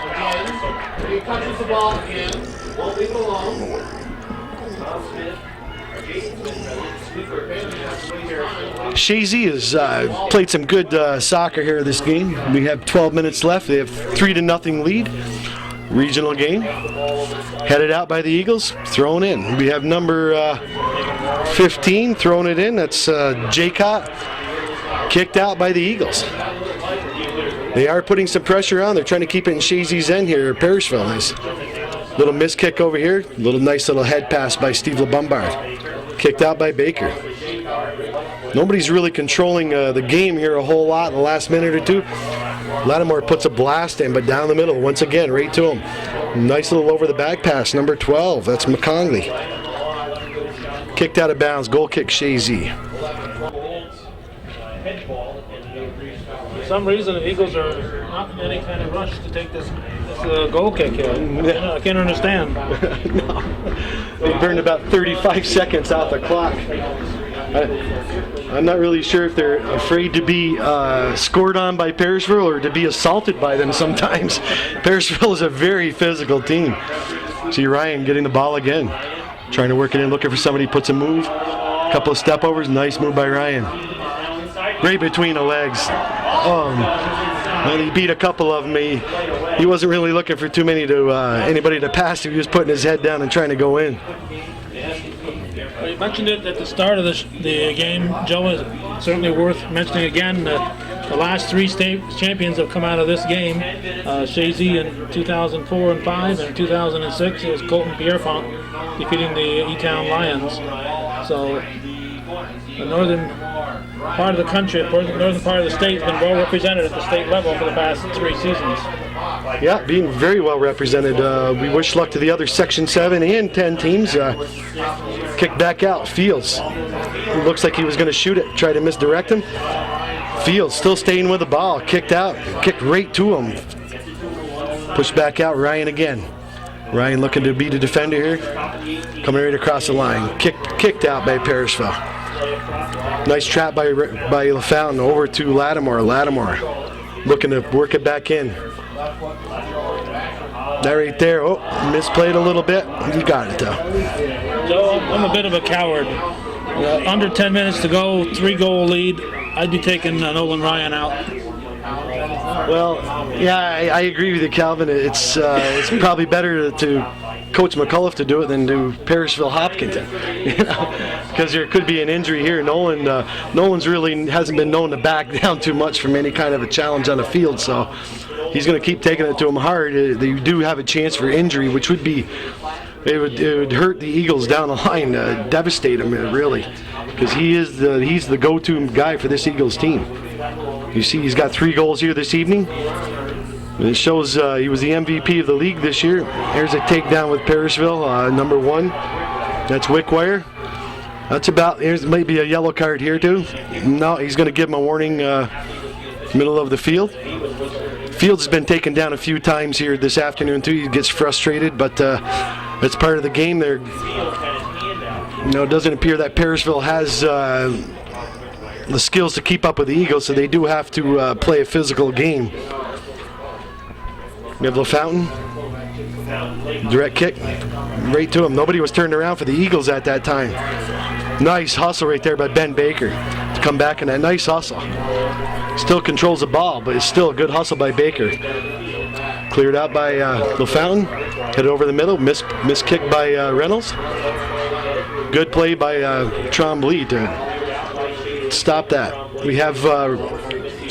Chazy has played some good soccer here this game. We have 12 minutes left. They have 3-0 lead. Regional game. Headed out by the Eagles. Thrown in. We have number 15 throwing it in. That's Jaycott. Kicked out by the Eagles. They are putting some pressure on. They're trying to keep it in Chazy's end here. Parishville is. Little miss kick over here. Nice little head pass by Steve LeBombard. Kicked out by Baker. Nobody's really controlling the game here a whole lot in the last minute or two. Lattimore puts a blast in, but down the middle once again, right to him. Nice little over the back pass. Number 12. That's McCongley. Kicked out of bounds. Goal kick Chazy. For some reason, the Eagles are not in any kind of rush to take this goal kick here. I can't understand. No. They burned about 35 seconds off the clock. I'm not really sure if they're afraid to be scored on by Parishville or to be assaulted by them sometimes. Parishville is a very physical team. See Ryan getting the ball again. Trying to work it in, looking for somebody, puts a move. A couple of step overs, nice move by Ryan. Right between the legs. And he beat a couple of them. He wasn't really looking for too many to anybody to pass. He was putting his head down and trying to go in. You mentioned it at the start of the game, Joe. Is certainly worth mentioning again. The last 3 state champions have come out of this game. Chazy in 2004 and 5, and in 2006 it was Colton Pierrefonte defeating the E-Town Lions. So the northern part of the country, the northern part of the state, has been well represented at the state level for the past 3 seasons. Yeah, being very well represented. We wish luck to the other Section 7 and 10 teams. Kicked back out. Fields. Looks like he was going to shoot it. Try to misdirect him. Fields still staying with the ball. Kicked out. Kicked right to him. Pushed back out. Ryan again. Ryan looking to beat a defender here. Coming right across the line. Kicked out by Parishville. Nice trap by LaFountain over to Lattimore. Lattimore looking to work it back in. That right there. Oh, misplayed a little bit. You got it though. So I'm a bit of a coward. Under 10 minutes to go, 3-goal lead. I'd be taking Nolan Ryan out. Well, yeah, I agree with you, Calvin. It's probably better to Coach McCullough to do it than to Parishville-Hopkinton, because there could be an injury here. Nolan's really hasn't been known to back down too much from any kind of a challenge on the field, so he's going to keep taking it to him hard. They do have a chance for injury, which would be it would hurt the Eagles down the line, devastate them really, because he's the go-to guy for this Eagles team. You see, he's got 3 goals here this evening. And it shows he was the MVP of the league this year. Here's a takedown with Parishville, number 1. That's Wickwire. That's about, here's maybe a yellow card here too. No, he's going to give him a warning, middle of the field. Fields has been taken down a few times here this afternoon too. He gets frustrated, but that's part of the game there. It doesn't appear that Parishville has the skills to keep up with the Eagles, so they do have to play a physical game. We have LaFountain. Direct kick right to him. Nobody was turned around for the Eagles at that time. Nice hustle right there by Ben Baker to come back in that nice hustle. Still controls the ball, but it's still a good hustle by Baker. Cleared out by LaFountain. Headed over the middle. Missed kick by Reynolds. Good play by Trombley to stop that. We have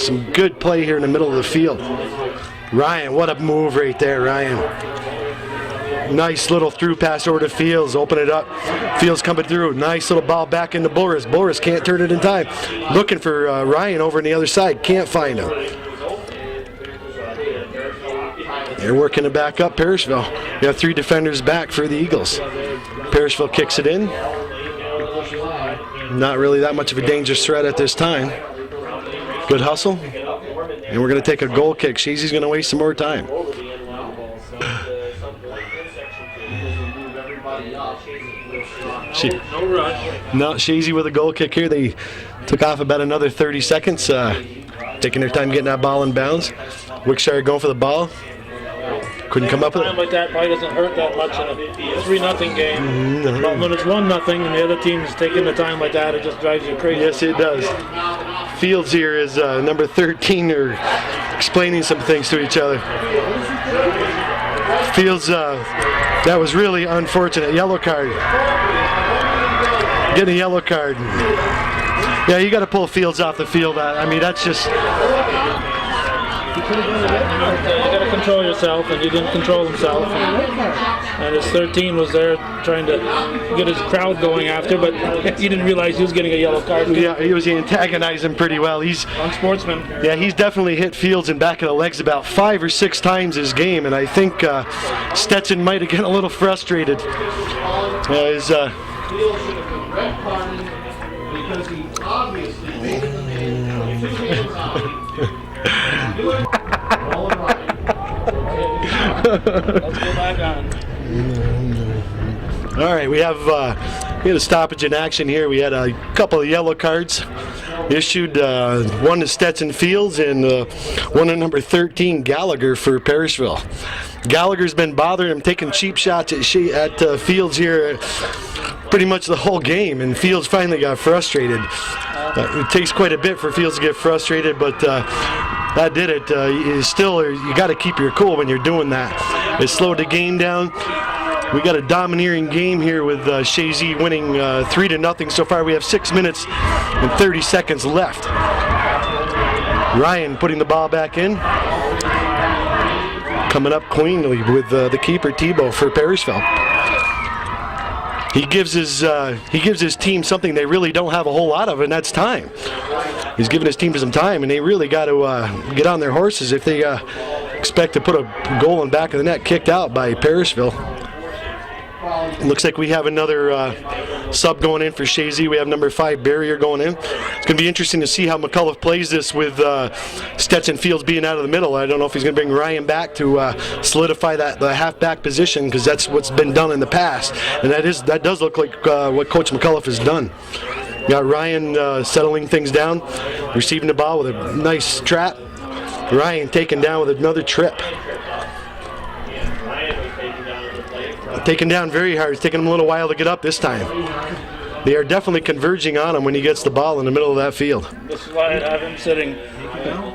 some good play here in the middle of the field. Ryan, what a move right there, Ryan. Nice little through pass over to Fields. Open it up. Fields coming through. Nice little ball back into Boris. Boris can't turn it in time. Looking for Ryan over on the other side. Can't find him. They're working it back up, Parishville. We have 3 defenders back for the Eagles. Parishville kicks it in. Not really that much of a dangerous threat at this time. Good hustle. And we're going to take a goal kick. Chazy's going to waste some more time. No rush. No, Chazy with a goal kick here. They took off about another 30 seconds, taking their time getting that ball in bounds. Wickshire going for the ball. Couldn't come up with Time it. like that probably doesn't hurt that much in a 3-0 game. But when it's 1-0 and the other team's taking the time like that, it just drives you crazy. Yes, it does. Fields here is number 13. They're explaining some things to each other. Fields, that was really unfortunate. Yellow card. Getting a yellow card. Yeah, you got to pull Fields off the field. I mean, that's just... You got to control yourself, and he didn't control himself. And his 13 was there trying to get his crowd going after, but he didn't realize he was getting a yellow card. Yeah, he was antagonizing pretty well. He's Unsportsman. Yeah, he's definitely hit Fields in back of the legs about 5 or 6 times this game, and I think Stetson might have gotten a little frustrated. Let's go back on. All right, we had a stoppage in action here. We had a couple of yellow cards issued, one to Stetson Fields and one to number 13 Gallagher for Parishville. Gallagher's been bothering him, taking cheap shots at Fields here pretty much the whole game, and Fields finally got frustrated. It takes quite a bit for Fields to get frustrated, but that did it. You got to keep your cool when you're doing that. It slowed the game down. We got a domineering game here with Chazy winning 3-0 so far. We have 6 minutes and 30 seconds left. Ryan putting the ball back in. Coming up cleanly with the keeper Tebow for Parishville. He gives his team something they really don't have a whole lot of, and that's time. He's giving his team some time, and they really got to get on their horses if they expect to put a goal in back of the net kicked out by Parishville. Looks like we have another sub going in for Chazy. We have number 5 Barrier going in. It's going to be interesting to see how McCullough plays this with Stetson Fields being out of the middle. I don't know if he's going to bring Ryan back to solidify the half-back position, because that's what's been done in the past, and that does look like what Coach McCullough has done. Got Ryan settling things down, receiving the ball with a nice trap. Ryan taken down with another trip. Taken down very hard. It's taken him a little while to get up this time. They are definitely converging on him when he gets the ball in the middle of that field. This is why I have him sitting.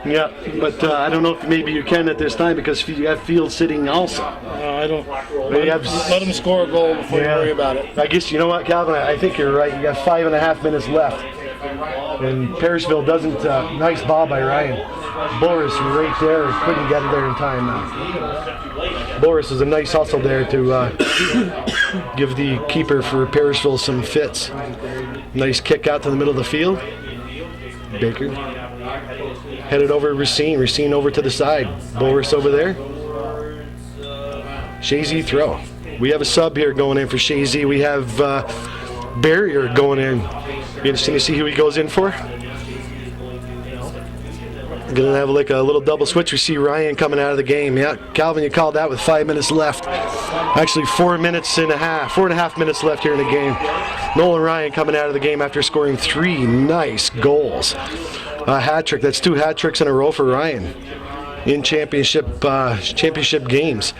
Yeah, but I don't know if maybe you can at this time, because you have Fields sitting also. I don't. Let him score a goal before you worry about it. I guess, you know what, Calvin, I think you're right. You got 5.5 minutes left. And Parishville doesn't, nice ball by Ryan. Boris right there, couldn't get it there in time now. Boris is a nice hustle there to give the keeper for Parishville some fits. Nice kick out to the middle of the field. Baker headed over to Racine. Racine over to the side. Boris over there. Chazy throw. We have a sub here going in for Chazy. We have Barrier going in. Be interesting to see who he goes in for. Gonna have like a little double switch. We see Ryan coming out of the game. Yeah, Calvin, you called that with 5 minutes left. Actually 4.5 minutes left here in the game. Nolan Ryan coming out of the game after scoring 3 nice goals. A hat trick. That's 2 hat tricks in a row for Ryan in championship games.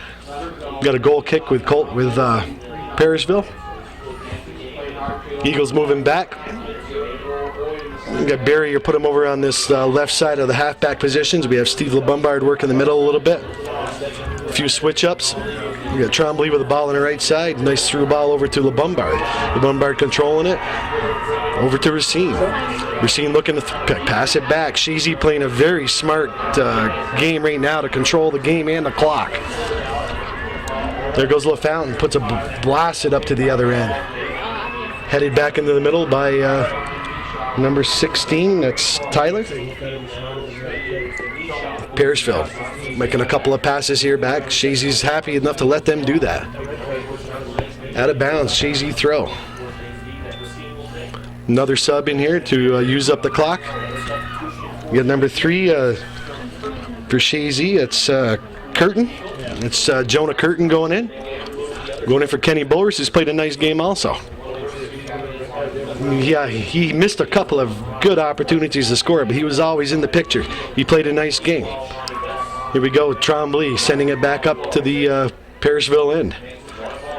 Got a goal kick with Parishville. Eagles moving back. We got Barrier, put him over on this left side of the halfback positions. We have Steve LeBombard working the middle a little bit. A few switch-ups. We got Trombley with the ball on the right side. Nice through ball over to LeBombard. LeBombard controlling it. Over to Racine. Racine looking to pass it back. Chazy playing a very smart game right now to control the game and the clock. There goes LaFountain, puts a blasted up to the other end. Headed back into the middle by number 16, that's Tyler. Parishville making a couple of passes here back. Chazy's happy enough to let them do that. Out of bounds, Chazy throw. Another sub in here to use up the clock. We got number 3 for Chazy. It's Curtin. It's Jonah Curtin going in. Going in for Kenny Bowers, who's played a nice game also. Yeah, he missed a couple of good opportunities to score, but he was always in the picture. He played a nice game. Here we go, Trombley sending it back up to the Parishville end.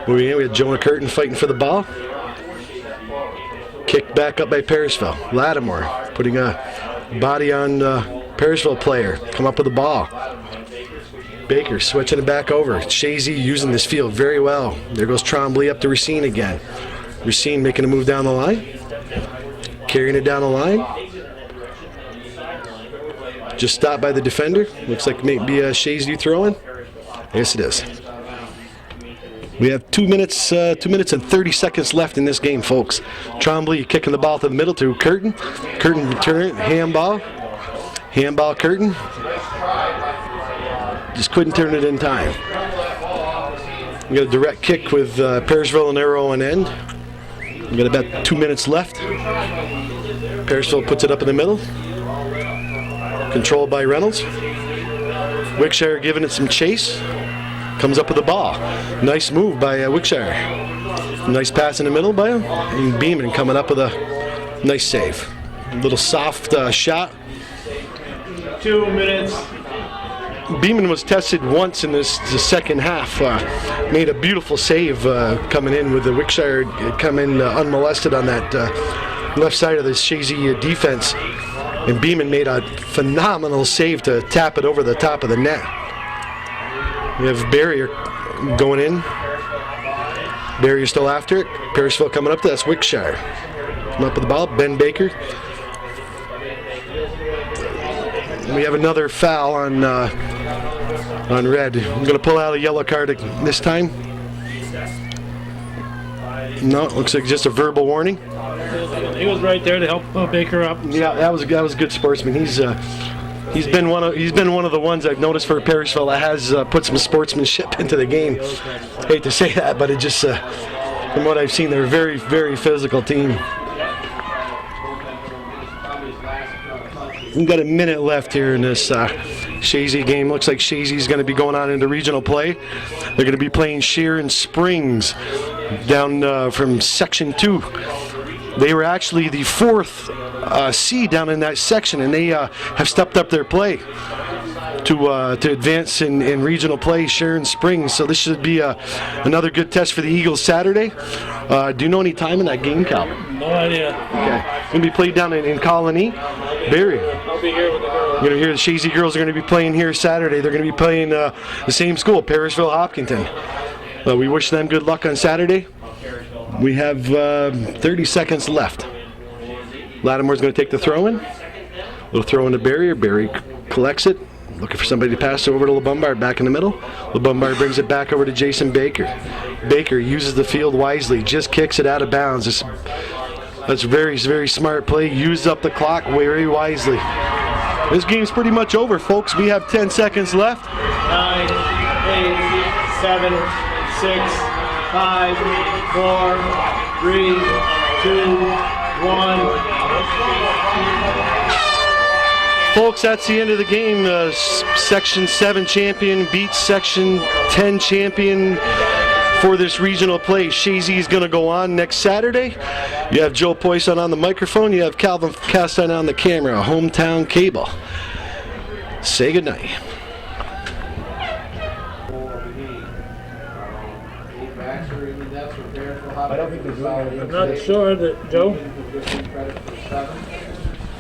We had Jonah Curtin fighting for the ball. Kicked back up by Parishville. Lattimore putting a body on Parishville player. Come up with the ball. Baker switching it back over. Chazy using this field very well. There goes Trombley up to Racine again. Racine making a move down the line. Carrying it down the line. Just stopped by the defender. Looks like maybe Chazy throwing. Yes, it is. We have 2 minutes and 30 seconds left in this game, folks. Trombley kicking the ball to the middle to Curtin. Curtin return it, handball. Handball Curtin. Just couldn't turn it in time. We got a direct kick with Parishville and arrow on end. We got about 2 minutes left. Parishville puts it up in the middle. Controlled by Reynolds. Wickshire giving it some chase. Comes up with the ball. Nice move by Wickshire. Nice pass in the middle by him. And Beeman coming up with a nice save. A little soft shot. 2 minutes. Beeman was tested once in the second half. Made a beautiful save coming in with the Wickshire coming unmolested on that left side of the Chazy defense. And Beeman made a phenomenal save to tap it over the top of the net. We have Barrier going in. Barrier still after it. Parishville coming up. That's Wickshire. Come up with the ball. Ben Baker. We have another foul on red. I'm going to pull out a yellow card this time. No, it looks like just a verbal warning. He was right there to help Baker up. Yeah, that was a good sportsman. He's been one of the ones I've noticed for Parishville that has put some sportsmanship into the game. Hate to say that, but it just from what I've seen, they're a very, very physical team. We've got a minute left here in this Chazy game. Looks like Chazy's going to be going on into regional play. They're going to be playing Sheeran Springs down from Section 2. They were actually the 4th seed down in that section, and they have stepped up their play to advance in regional play, Sheeran Springs. So this should be another good test for the Eagles Saturday. Do you know any time in that game, Calvin? No idea. Okay. Going to be played down in Colony. Barry. I'll be here with the girls. You're going to hear the Chazy girls are going to be playing here Saturday. They're going to be playing the same school, Parishville-Hopkinton. We wish them good luck on Saturday. We have 30 seconds left. Lattimore's going to take the throw in. Little throw in the Barrier. Barry collects it. Looking for somebody to pass over to LeBombard back in the middle. LeBombard brings it back over to Jason Baker. Baker uses the field wisely. Just kicks it out of bounds. That's very, very smart play. Used up the clock very wisely. This game's pretty much over, folks. We have 10 seconds left. 9, 8, 7, 6, 5, 4, 3, 2, 1. Folks, that's the end of the game. Section 7 champion beats Section 10 champion for this regional play. Chazy is going to go on next Saturday. You have Joe Poisson on the microphone. You have Calvin Castan on the camera. Hometown Cable. Say goodnight. I don't think I'm not sure that, Joe.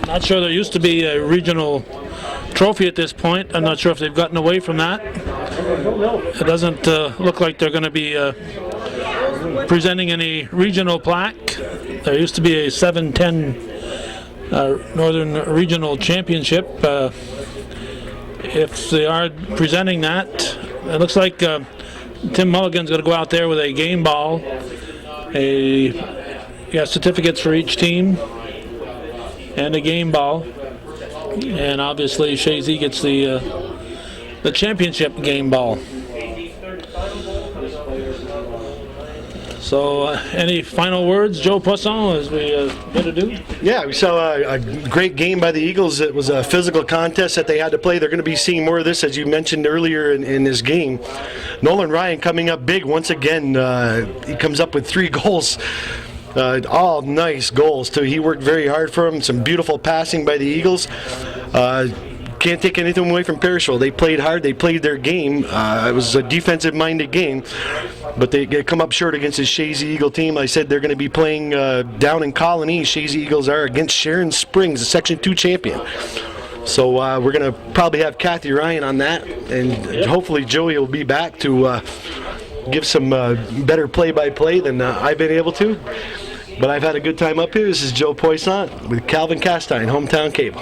Not sure there used to be a regional trophy at this point. I'm not sure if they've gotten away from that. It doesn't look like they're going to be presenting any regional plaque. There used to be a 7-10 Northern Regional Championship. If they are presenting that, it looks like Tim Mulligan's going to go out there with a game ball, certificates for each team, and a game ball. And obviously Chazy gets the championship game ball. So, any final words, Joe Poisson, as we get to do? Yeah, we saw a great game by the Eagles. It was a physical contest that they had to play. They're going to be seeing more of this, as you mentioned earlier in this game. Nolan Ryan coming up big once again. He comes up with 3 goals. All nice goals, too. He worked very hard for him. Some beautiful passing by the Eagles. Can't take anything away from Parishville. They played hard. They played their game. It was a defensive-minded game, but they come up short against this Chazy Eagle team. I said they're going to be playing down in Colony. Chazy Eagles are against Sharon Springs, the Section 2 champion. So we're going to probably have Kathy Ryan on that, and hopefully Joey will be back to give some better play-by-play than I've been able to. But I've had a good time up here. This is Joe Poisson with Calvin Castine, Hometown Cable.